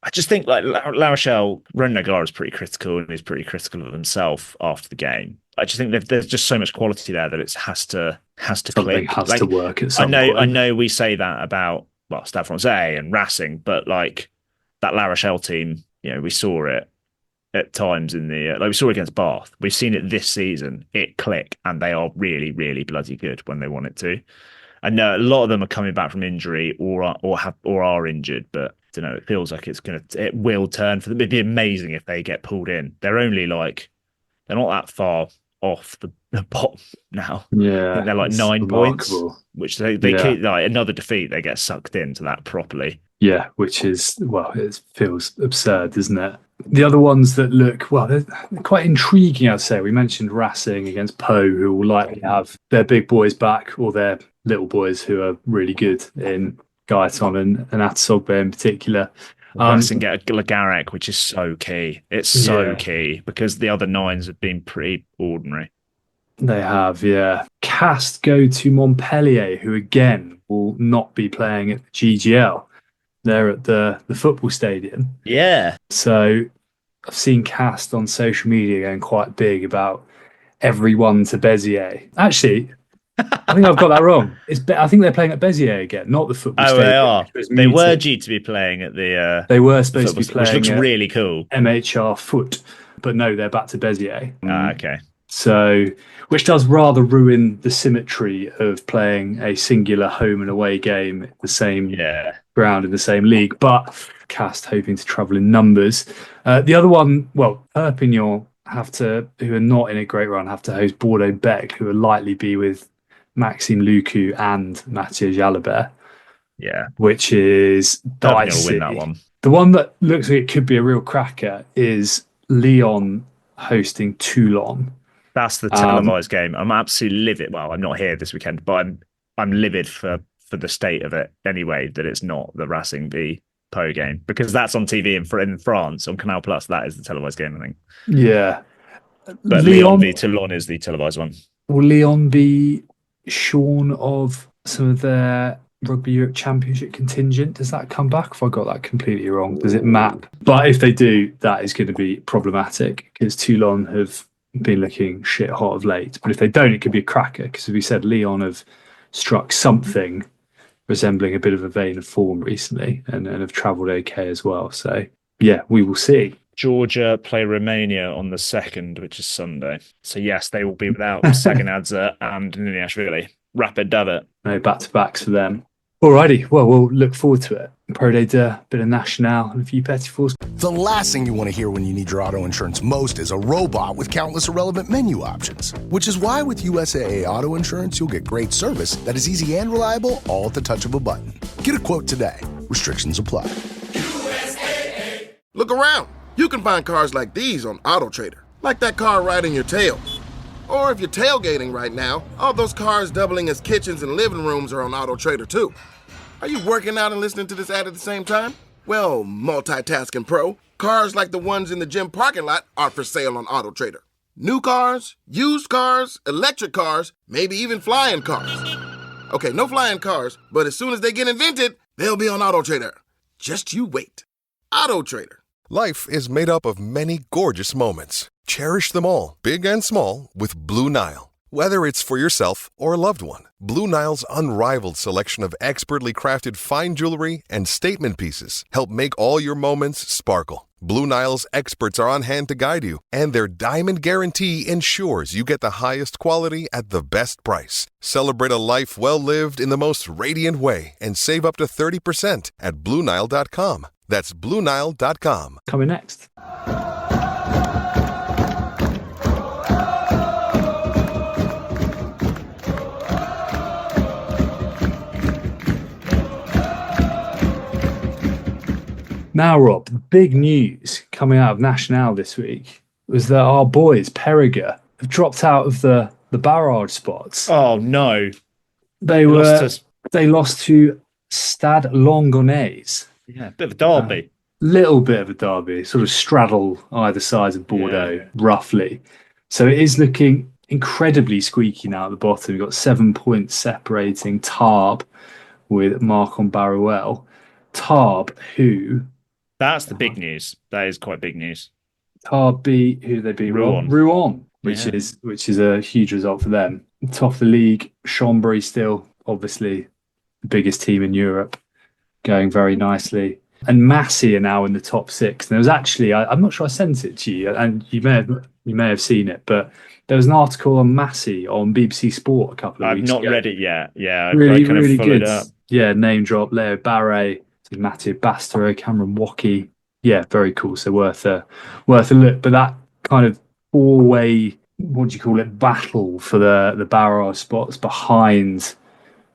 I just think like La Rochelle, Ron Nagar is pretty critical, and he's pretty critical of himself after the game. I just think there's just so much quality there that it has to Something click. has to work at some point. I know we say that about Stade Francais and Racing, but like that La Rochelle team, you know, we saw it at times in the we saw it against Bath. We've seen it this season. It click, and they are really, really bloody good when they want it to. I know a lot of them are coming back from injury or are injured, but I don't know. It feels like it will turn for them. It'd be amazing if they get pulled in. They're only they're not that far off the bottom now. Yeah, I think they're like 9 points, which they keep like another defeat, they get sucked into that properly. Yeah, which is, well, it feels absurd, doesn't it? The other ones that look, well, they're quite intriguing, I'd say. We mentioned Racing against Po, who will likely have their big boys back, or their little boys who are really good in Gaetan and Atasogbe in particular. Racing get Garrick, which is so key. It's so key, because the other nines have been pretty ordinary. They have, yeah. Cast go to Montpellier, who again will not be playing at the GGL. They're at the football stadium. Yeah. So I've seen Cast on social media going quite big about everyone to Béziers. Actually, I think I've got that wrong. I think they're playing at Béziers again, not the football stadium. They are. They were due to be playing at the... they were supposed to be playing, which looks really cool. MHR Foot. But no, they're back to Béziers. Okay. So, which does rather ruin the symmetry of playing a singular home and away game at the same ground in the same league. But Cast hoping to travel in numbers. The other one, well, Perpignan who are not in a great run, have to host Bordeaux Beck, who will likely be with Maxime Lucu and Mathieu Jalabert. Yeah. Which is dicey. Win that one. The one that looks like it could be a real cracker is Lyon hosting Toulon. That's the televised game. I'm absolutely livid. Well, I'm not here this weekend, but I'm livid for the state of it anyway, that it's not the Racing v Po game, because that's on TV in France on Canal Plus. That is the televised game, I think. Yeah. But Lyon v Toulon is the televised one. Will Lyon be shorn of some of their Rugby Europe Championship contingent. Does that come back? If I got that completely wrong, does it map? But if they do, that is going to be problematic because Toulon have been looking shit hot of late. But if they don't, it could be a cracker because, as we said, Lyon have struck something resembling a bit of a vein of form recently and have travelled okay as well. So, yeah, we will see. Georgia play Romania on the 2nd, which is Sunday. So, yes, they will be without Saganadze and Niniashvili. Rapid David. No back-to-backs for them. Alrighty, well, we'll look forward to it. Pro Day 2, bit of Nationale and a few Petit-Fours. The last thing you want to hear when you need your auto insurance most is a robot with countless irrelevant menu options. Which is why with USAA Auto Insurance, you'll get great service that is easy and reliable, all at the touch of a button. Get a quote today. Restrictions apply. USAA. Look around. You can find cars like these on AutoTrader. Like that car riding your tail. Or if you're tailgating right now, all those cars doubling as kitchens and living rooms are on AutoTrader too. Are you working out and listening to this ad at the same time? Well, multitasking pro, cars like the ones in the gym parking lot are for sale on AutoTrader. New cars, used cars, electric cars, maybe even flying cars. Okay, no flying cars, but as soon as they get invented, they'll be on AutoTrader. Just you wait. AutoTrader. Life is made up of many gorgeous moments. Cherish them all, big and small, with Blue Nile. Whether it's for yourself or a loved one, Blue Nile's unrivaled selection of expertly crafted fine jewelry and statement pieces help make all your moments sparkle. Blue Nile's experts are on hand to guide you, and their diamond guarantee ensures you get the highest quality at the best price. Celebrate a life well lived in the most radiant way and save up to 30% at BlueNile.com. That's BlueNile.com. Coming next. Now, Rob, the big news coming out of Nationale this week was that our boys, Périgueux, have dropped out of the barrage spots. Oh, no. They lost to Stade Longonais. Yeah, a bit of a derby. Little bit of a derby, sort of straddle either side of Bordeaux, roughly. So it is looking incredibly squeaky now at the bottom. You've got 7 points separating Tarbes with Marcon Baruel. Tarbes, who... That's the big news. That is quite big news. Tarbes beat, who they beat? Rouen, which is a huge result for them. Top of the league, Chambéry still, obviously, the biggest team in Europe, going very nicely. And Massy are now in the top 6. And there was actually, I'm not sure I sent it to you, and you may have seen it, but there was an article on Massy on BBC Sport a couple of weeks ago. I've not read it yet. Yeah, really good. Yeah, name drop, Leo Barre, Mathieu Bastero, Cameron Waukee. Yeah, very cool. So worth a look. But that kind of 4-way, what do you call it, battle for the barrage spots behind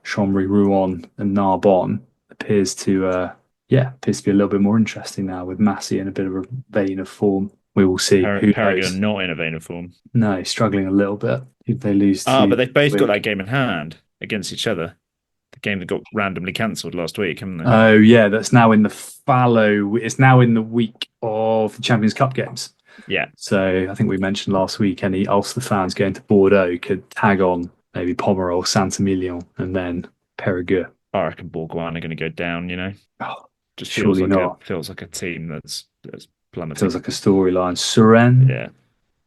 Chambéry, Rouen, and Narbonne appears to be a little bit more interesting now with Massy in a bit of a vein of form. We will see. Périgueux not in a vein of form. No, struggling a little bit. If they lose, but they've both got that game in hand against each other. The game that got randomly cancelled last week, haven't they? Oh yeah, that's now in the fallow. It's now in the week of the Champions Cup games. Yeah. So I think we mentioned last week any Ulster fans going to Bordeaux could tag on maybe Pomerol, Saint-Emilion, and then Périgueux. I reckon Bourgoin are going to go down. You know, just surely not. Feels like a team that's plummeting. Feels like a storyline. Suresnes, yeah,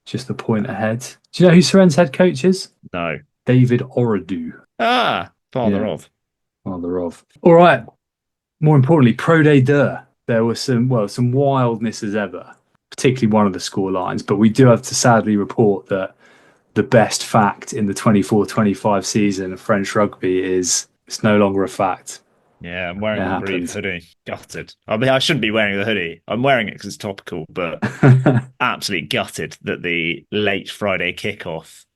just a point ahead. Do you know who Suresnes' head coach is? No, David Oradou. Father of. All right. More importantly, Pro Day 2. There was some wildness as ever, particularly one of the score lines. But we do have to sadly report that the best fact in the 24-25 season of French rugby is it's no longer a fact. Yeah, I'm wearing the brief hoodie. Gutted. I mean, I shouldn't be wearing the hoodie. I'm wearing it because it's topical, but absolutely gutted that the late Friday kickoff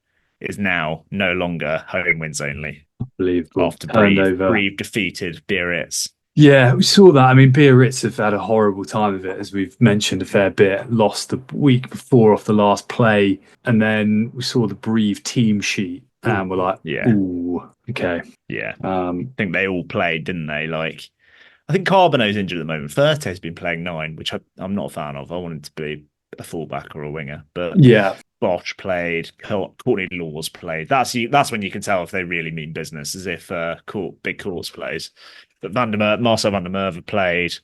is now no longer home wins only. Unbelievable. After Brive defeated Biarritz. Yeah, we saw that. I mean, Biarritz have had a horrible time of it, as we've mentioned a fair bit. Lost the week before off the last play. And then we saw the Brive team sheet and we're like, ooh, okay. Yeah. I think they all played, didn't they? Like, I think Carbonneau's injured at the moment. Furte's been playing 9, which I'm not a fan of. I wanted to be a fullback or a winger. But yeah. Bosch played, Courtney Laws played. That's when you can tell if they really mean business, as if Big Courts plays. But Marcel van der Merwe played,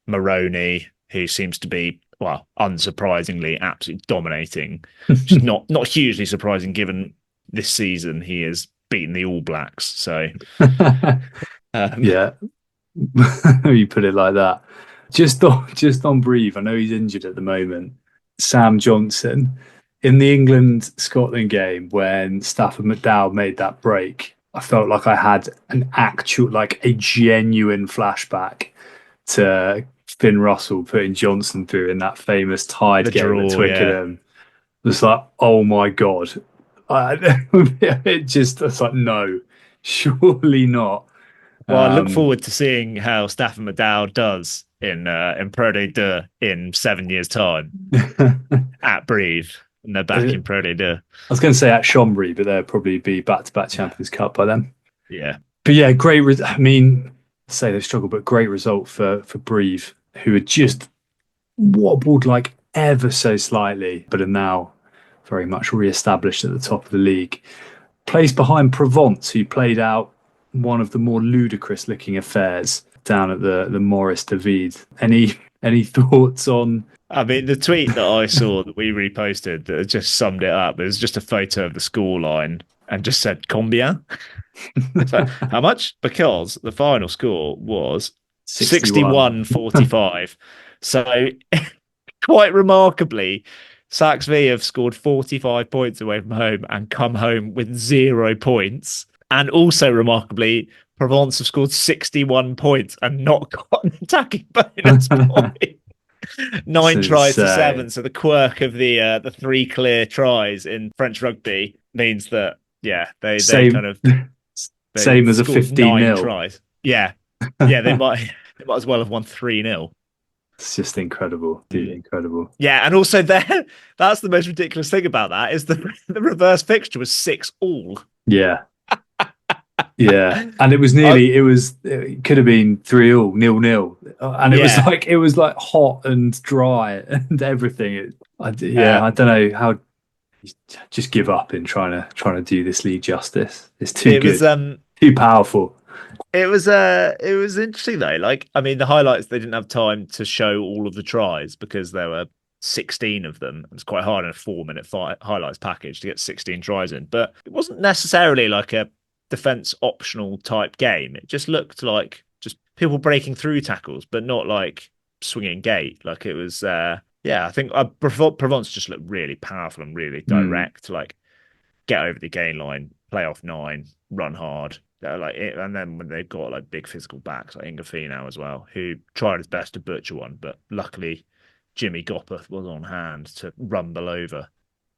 Maroney, who seems to be, well, unsurprisingly, absolutely dominating. Just not hugely surprising given this season he has beaten the All Blacks. So, yeah, you put it like that. Just on Breathe, I know he's injured at the moment. Sam Johnson in the England-Scotland game when Stafford McDowell made that break, I felt like I had a genuine flashback to Finn Russell putting Johnson through in that famous tied game at Twickenham. It was like, oh my God. It's like, no, surely not. Well, I look forward to seeing how Stafford McDowell does in Pro de Deux in 7 years' time at Breathe. And they're back in Pro de Deux. I was going to say at Chambry, but they'll probably be back-to-back Champions Cup by then. Yeah. But yeah, great. I mean, say they've struggled, but great result for Breathe, who had just wobbled like ever so slightly, but are now very much re-established at the top of the league. Plays behind Provence, who played out one of the more ludicrous-looking affairs down at the Maurice David. Any thoughts on? I mean, the tweet that I saw that we reposted that just summed it up. It was just a photo of the scoreline and just said combien. So, how much? Because the final score was 61-45. So quite remarkably, Sax V have scored 45 points away from home and come home with 0 points. And also remarkably, Provence have scored 61 points and not got an attacking bonus point. 9 tries to 7. So the quirk of the 3 clear tries in French rugby means that, they kind of same as a 15-0 tries. Yeah, they might as well have won 3-0. It's just incredible, dude, incredible. Yeah, and also that's the most ridiculous thing about that is the reverse fixture was 6-all. Yeah. Yeah, and it was nearly. It could have been 3-all, 0-0, and it was like hot and dry and everything. I don't know how. Just give up in trying to do this league justice. It's too good, too powerful. It was interesting though. Like, I mean, the highlights, they didn't have time to show all of the tries because there were 16 of them. It's quite hard in a 4-minute highlights package to get 16 tries in, but it wasn't necessarily like a defense optional type game. It just looked like just people breaking through tackles, but not like swinging gate. Like it was, I think Provence just looked really powerful and really direct. Like get over the gain line, play off 9, run hard. And then when they've got like big physical backs, like Ingafino as well, who tried his best to butcher one, but luckily Jimmy Gopperth was on hand to rumble over.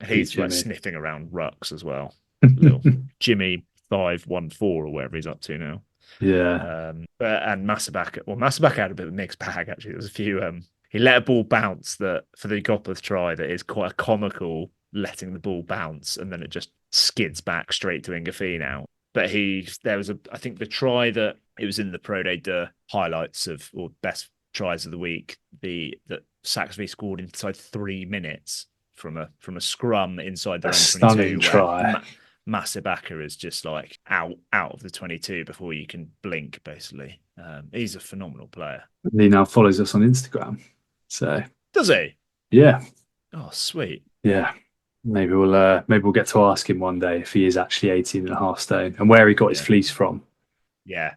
He's like sniffing around rucks as well. Little Jimmy 5-1-4 or whatever he's up to now. Yeah. And Masabaka had a bit of a mixed bag actually. There was a few. He let a ball bounce that for the Gopperth try that is quite a comical letting the ball bounce and then it just skids back straight to Ingafino. But I think the try that it was in the Pro de Deux highlights or best tries of the week, that Saxby scored inside 3 minutes from a scrum inside their own 22. Stunning try. Masabaka is just like out of the 22 before you can blink, basically. He's a phenomenal player. He now follows us on Instagram. So does he? Yeah. Oh, sweet. Yeah. Maybe we'll get to ask him one day if he is actually 18.5 stone and where he got his fleece from. Yeah.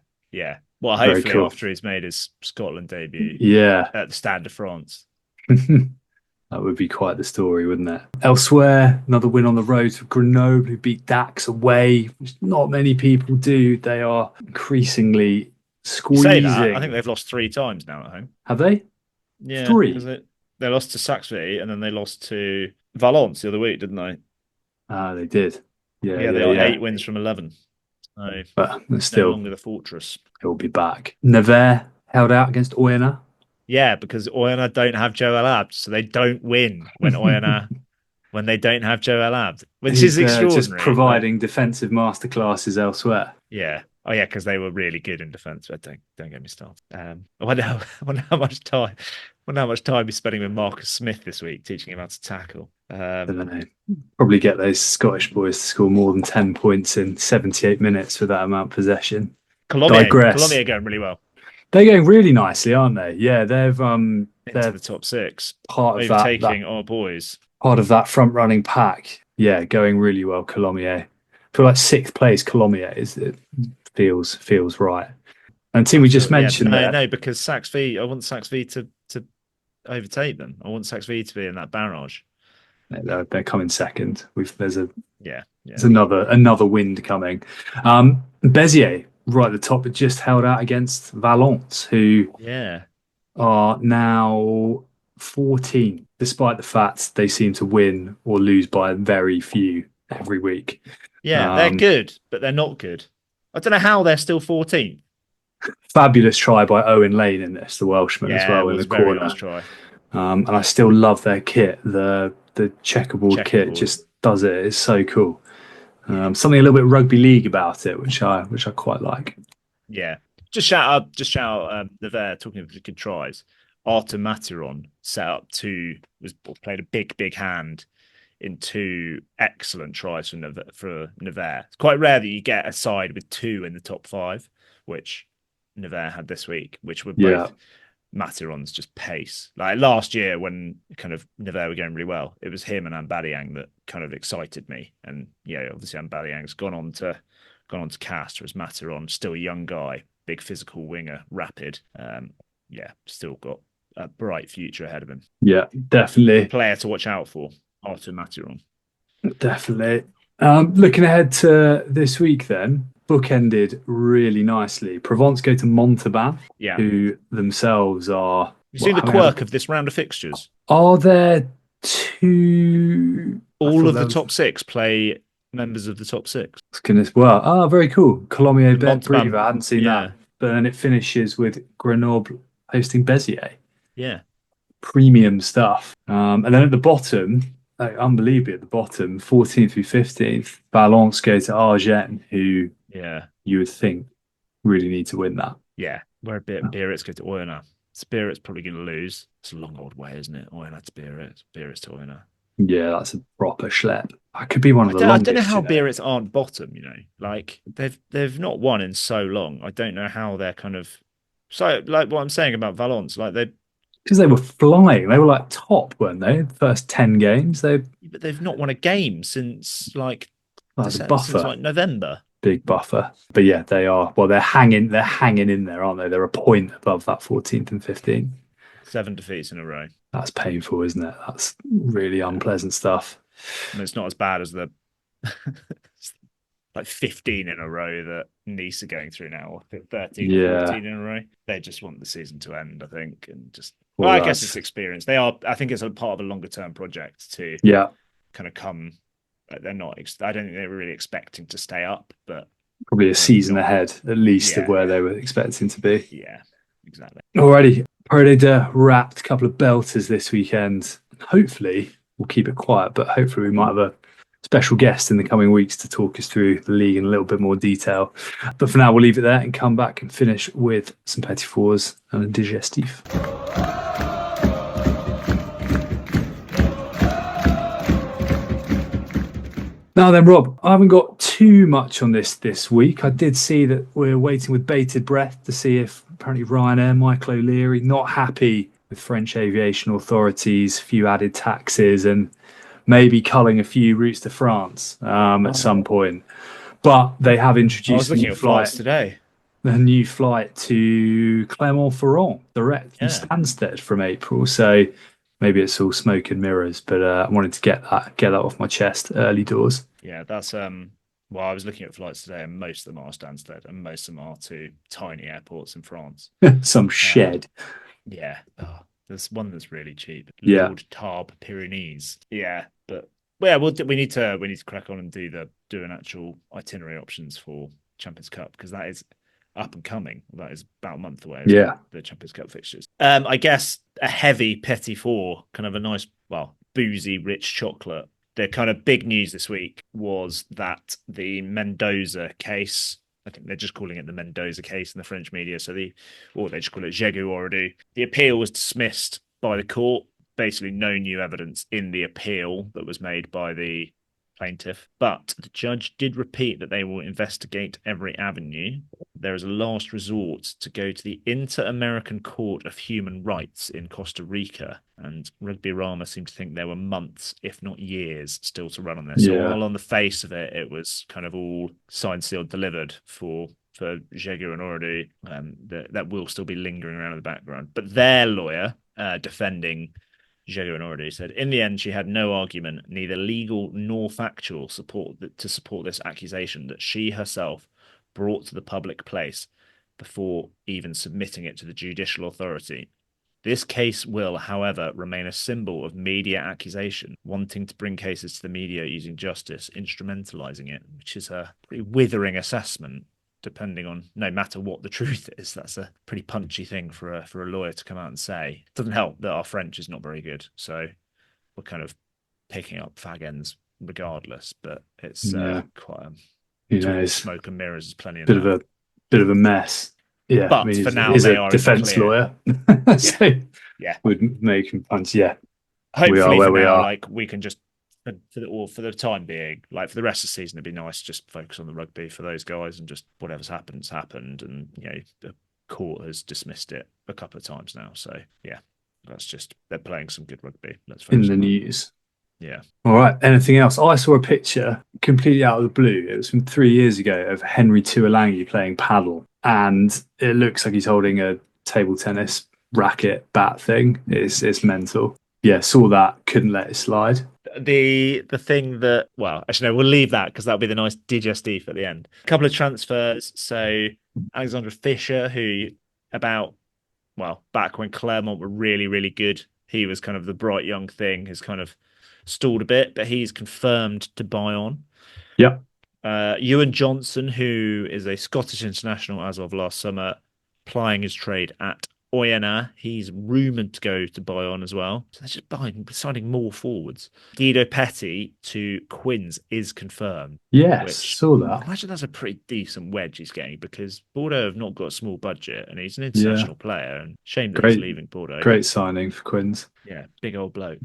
Well, hopefully after he's made his Scotland debut. Yeah. At the Stade de France. That would be quite the story, wouldn't it? Elsewhere, another win on the road for Grenoble, who beat Dax away, which not many people do. They are increasingly squeezing. Say that, I think they've lost 3 times now at home. Have they? Yeah. 3? They lost to Saxby and then they lost to Valence the other week, didn't they? They did. Yeah, they got 8 wins from 11. So but they're still no longer the fortress. He'll be back. Nevers held out against Oyonnax. Yeah, because Oyonnax don't have Joel Abd, so they don't win when when they don't have Joel Abd, which is extraordinary. Just providing defensive masterclasses elsewhere. Yeah. Oh yeah, because they were really good in defence. But don't get me started. I wonder how much time he's spending with Marcus Smith this week, teaching him how to tackle. I don't know. Probably get those Scottish boys to score more than 10 points in 78 minutes with that amount of possession. Colombia going really well. They're going really nicely, aren't they? Yeah, they're into the top 6, part of overtaking our boys. Part of that front running pack. Yeah, going really well. Colombia. I feel like 6th place Colombia feels right. And team we just mentioned no, because I want Saxe V to overtake them. I want Saxe V to be in that barrage. They're coming second. There's There's another wind coming. Béziers right at the top, it just held out against Valence, who are now 14, despite the fact they seem to win or lose by very few every week. Yeah, they're good, but they're not good. I don't know how they're still 14th. Fabulous try by Owen Lane in this, the Welshman as well in the corner. Nice try. And I still love their kit. The checkerboard kit just does it. It's so cool. Something a little bit rugby league about it, which I quite like. Yeah, just shout out Nevers, talking of good tries. Arthur Maturon played a big hand in 2 excellent tries for Nevers. It's quite rare that you get a side with 2 in the top 5, which Nevers had this week, which were both Maturon's just pace. Like last year when kind of Nevers were going really well, it was him and Ambadiang that kind of excited me. And obviously Ambadiang's gone on to cast, whereas Maturon, still a young guy, big physical winger, rapid. Still got a bright future ahead of him. Yeah, definitely. Player to watch out for, Arthur Maturon. Definitely. Looking ahead to this week then, bookended really nicely. Provence go to Montauban, who themselves are... You've seen the quirk of this round of fixtures? Are there 2... All of the top 6 play members of the top 6. Goodness, well, very cool. Colomier, Brive, I hadn't seen that. But then it finishes with Grenoble hosting Béziers. Yeah. Premium stuff. And then at the bottom, unbelievably at the bottom, 14th through 15th, Valence go to Argent, who you would think really need to win that. Yeah, where Biarritz go to Oyonnax. Spirit's probably going to lose. It's a long old way, isn't it? Oyonnax to Biarritz, Biarritz to Oyonnax. Yeah, that's a proper schlep. That could be one of the longest. I don't know how Biarritz aren't bottom, like they've not won in so long. I don't know how they're kind of like what I'm saying about Valence, like because they were flying. They were like top, weren't they? The first 10 games. But they've not won a game since that's a buffer. Since November. Big buffer. But yeah, they are. Well, they're hanging in there, aren't they? They're a point above that 14th and 15th. 7 defeats in a row. That's painful, isn't it? That's really unpleasant stuff. And it's not as bad as the 15 in a row that Nice are going through now, or 13 or 14 in a row. They just want the season to end, I think, and just... Well, I guess it's experience. They are. I think it's a part of a longer term project to kind of come. They're not. I don't think they're really expecting to stay up, but probably a season ahead at least of where they were expecting to be. Yeah, exactly. Alrighty, Pro Day wrapped. A couple of belters this weekend. Hopefully, we'll keep it quiet, but hopefully we might have a special guest in the coming weeks to talk us through the league in a little bit more detail. But for now, we'll leave it there and come back and finish with some Petit-Fours and a digestif. Now then, Rob, I haven't got too much on this week. I did see that we're waiting with bated breath to see if apparently Ryanair, Michael O'Leary, not happy with French aviation authorities, few added taxes and maybe culling a few routes to France at some point. But they have introduced a new flight today. A new flight to Clermont-Ferrand, direct from Stansted from April. So maybe it's all smoke and mirrors, but I wanted to get that off my chest early doors. Yeah, that's well, I was looking at flights today, and most of them are Stansted, and most of them are to tiny airports in France. Some shed. There's one that's really cheap. Yeah, Lord Tarbes Pyrenees. Yeah, but we need to crack on and do an actual itinerary options for Champions Cup, because that is up and coming. That is about a month away. The Champions Cup fixtures. I guess a heavy Petit-Fours, kind of a nice, boozy, rich chocolate. The kind of big news this week was that the Mendoza case, I think they're just calling it the Mendoza case in the French media, or they just call it Jégu already. The appeal was dismissed by the court. basically no new evidence in the appeal that was made by the plaintiff, but the judge did repeat that they will investigate every avenue. There is a last resort to go to the Inter-American Court of Human Rights in Costa Rica, and Rugby Rama seemed to think there were months, if not years, still to run on this. So while on the face of it, it was kind of all signed, sealed, delivered for Jaegu and Ordu, that will still be lingering around in the background. But their lawyer, defending Jaegu and Ordu, said, in the end, she had no argument, neither legal nor factual support to support this accusation that she herself brought to the public place before even submitting it to the judicial authority. This case will, however, remain a symbol of media accusation, wanting to bring cases to the media using justice, instrumentalizing it, which is a pretty withering assessment. Depending on, no matter what the truth is, that's a pretty punchy thing for a lawyer to come out and say. It doesn't help that our French is not very good, so we're kind of picking up fag ends regardless. But it's quite smoke and mirrors. Is plenty of bit of a mess. Yeah, but for now they are a defense lawyer, so would make him punch. Yeah, hopefully we are where we are. Like we can just. For the time being, like for the rest of the season, it'd be nice to just focus on the rugby for those guys and just whatever's happened's happened. And the court has dismissed it a couple of times now. So that's just they're playing some good rugby. Let's in the news. Yeah. All right. Anything else? I saw a picture completely out of the blue. It was from 3 years ago of Henry Tuolangi playing paddle, and it looks like he's holding a table tennis racket bat thing. It's mental. Yeah, saw that. Couldn't let it slide. The thing that, well, actually, no, we'll leave that because that'll be the nice digestif at the end. A couple of transfers. So Alexandra Fisher, who back when Clermont were really, really good, he was kind of the bright young thing, has kind of stalled a bit, but he's confirmed to buy on. Yep. Ewan Johnson, who is a Scottish international as of last summer, plying his trade at Oyonnax, he's rumoured to go to Bayonne as well. So they're just signing more forwards. Guido Petty to Quins is confirmed. Yes, saw that. I imagine that's a pretty decent wedge he's getting because Bordeaux have not got a small budget and he's an international player. And shame that he's leaving Bordeaux. Great signing for Quins. Yeah, big old bloke.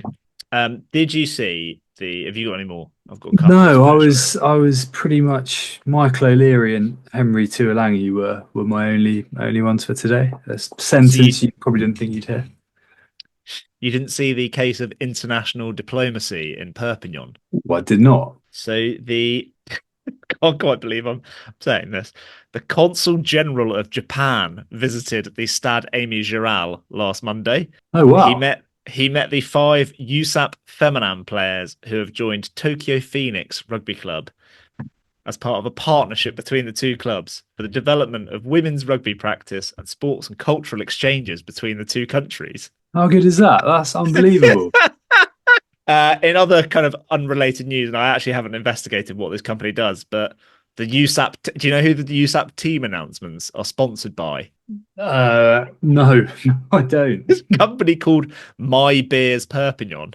Did you see have you got any more? I've got a couple. No, I was pretty much Michael O'Leary and Henry Tuolangi were my only ones for today. A sentence you probably didn't think you'd hear. You didn't see the case of international diplomacy in Perpignan? Well, I did not. So I can't quite believe I'm saying this. The Consul General of Japan visited the Stade Aimé Giral last Monday. Oh, wow. He met the 5 USAP Feminin players who have joined Tokyo Phoenix Rugby Club as part of a partnership between the two clubs for the development of women's rugby practice and sports and cultural exchanges between the two countries. How good is that? That's unbelievable. In other kind of unrelated news, and I actually haven't investigated what this company does, but the USAP, do you know who the USAP team announcements are sponsored by? No, I don't. It's a company called My Beers Perpignan.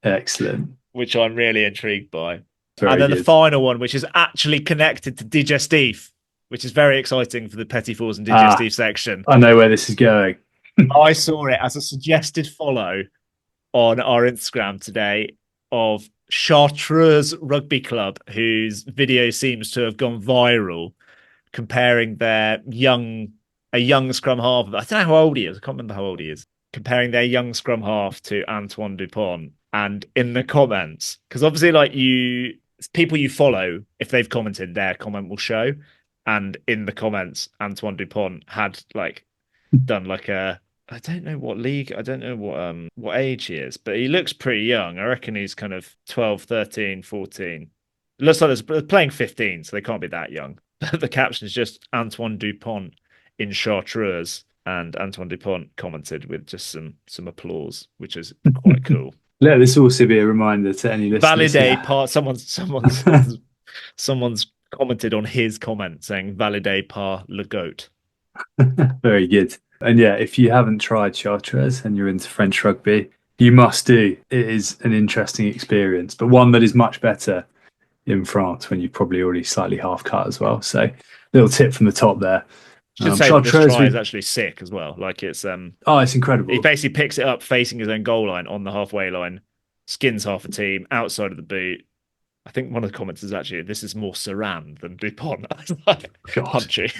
Excellent. Which I'm really intrigued by. Very then good. The final one, which is actually connected to digestif, which is very exciting for the Petit-Fours and digestif section. I know where this is going. I saw it as a suggested follow on our Instagram today of Chartreuse Rugby Club, whose video seems to have gone viral, comparing a young scrum half. I don't know how old he is. I can't remember how old he is. Comparing their young scrum half to Antoine Dupont. And in the comments, because obviously people you follow, if they've commented, their comment will show. And in the comments, Antoine Dupont had done I don't know what league, I don't know what age he is, but he looks pretty young. I reckon he's kind of 12, 13, 14. It looks like they're playing 15, so they can't be that young. The caption is just Antoine Dupont in Chartreuse, and Antoine Dupont commented with just some applause, which is quite cool. Let this also be a reminder to any listeners. Valide par someone's commented on his comment saying valide par le goat. Very good. And yeah, if you haven't tried Chartreuse and you're into French rugby, you must do. It is an interesting experience, but one that is much better in France when you've probably already slightly half cut as well. So little tip from the top there. Should say this try is actually sick as well. Like it's it's incredible. He basically picks it up facing his own goal line on the halfway line, skins half a team outside of the boot. I think one of the comments is actually, this is more Saran than Dupont. Like, punchy.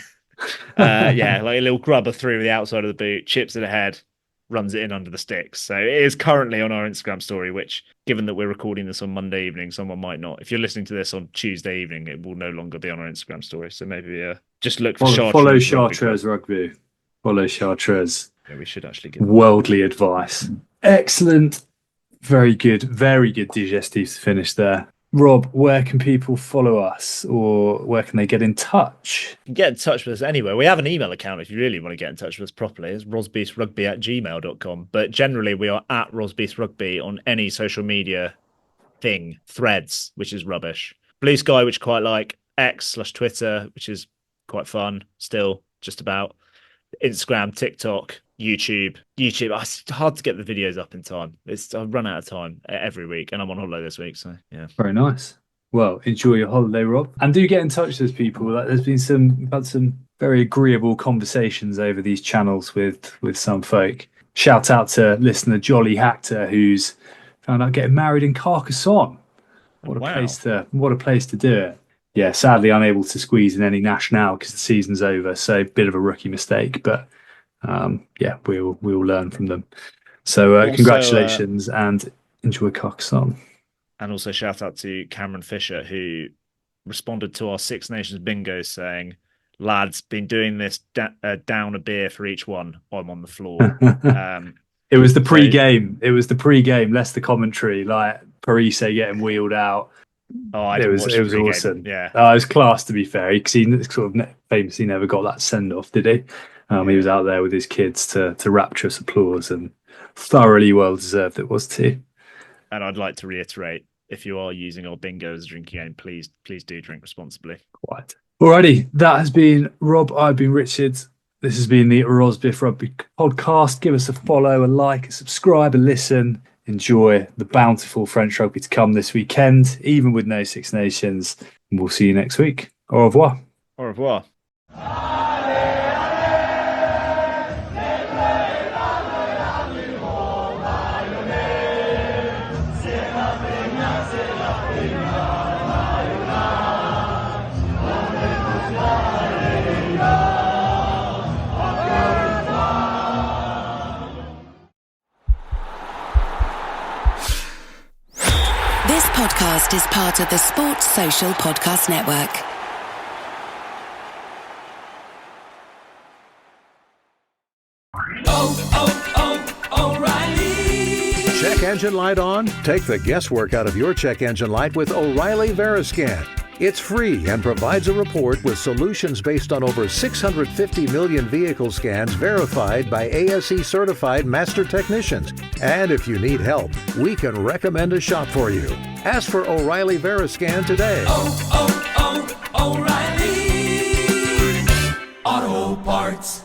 Like a little grubber through the outside of the boot, chips it ahead, runs it in under the sticks. So it is currently on our Instagram story, which, given that we're recording this on Monday evening, someone might not. If you're listening to this on Tuesday evening, it will no longer be on our Instagram story. So maybe just look for Chartreuse. Follow Chartreuse Rugby. Follow Chartreuse. Yeah, we should actually give worldly advice. Excellent. Very good digestifs to finish there. Rob, where can people follow us, or where can they get in touch? You can get in touch with us anywhere. We have an email account if you really want to get in touch with us properly. It's rosbeefrugby@gmail.com. But generally, we are at rosbeefrugby on any social media thing. Threads, which is rubbish. Blue Sky, which I quite like. X/Twitter, which is quite fun still, just about. Instagram, TikTok, YouTube. It's hard to get the videos up in time. I run out of time every week, and I'm on holiday this week, so yeah. Very nice. Well, enjoy your holiday, Rob, and do get in touch with people. Like, we've had some very agreeable conversations over these channels with some folk. Shout out to listener Jolly Hactor, who's found out getting married in Carcassonne. What a place to do it. Yeah, sadly unable to squeeze in any Nationale because the season's over, so a bit of a rookie mistake, but we'll learn from them. So also, congratulations and enjoy Carcassonne. And also shout out to Cameron Fisher, who responded to our Six Nations bingo saying, "Lads, been doing this down a beer for each one. I'm on the floor." It was the pre-game. It was the pre-game, less the commentary. Like Parise getting wheeled out. It was awesome. Yeah, it was class, to be fair, because he sort of famously never got that send off, did he? He was out there with his kids to rapturous applause, and thoroughly well deserved it was too. And I'd like to reiterate, if you are using our bingo as a drinking game, please do drink responsibly. Quite. Alrighty, that has been Rob. I've been Richard. This has been the Rosbiff Rugby podcast. Give us a follow, a like, a subscribe, a listen. Enjoy the bountiful French rugby to come this weekend, even with no Six Nations. And we'll see you next week. Au revoir. Au revoir. This podcast is part of the Sports Social Podcast Network. O'Reilly. Check engine light on? Take the guesswork out of your check engine light with O'Reilly Veriscan. It's free and provides a report with solutions based on over 650 million vehicle scans verified by ASE certified master technicians. And if you need help, we can recommend a shop for you. Ask for O'Reilly Veriscan today. O'Reilly Auto Parts.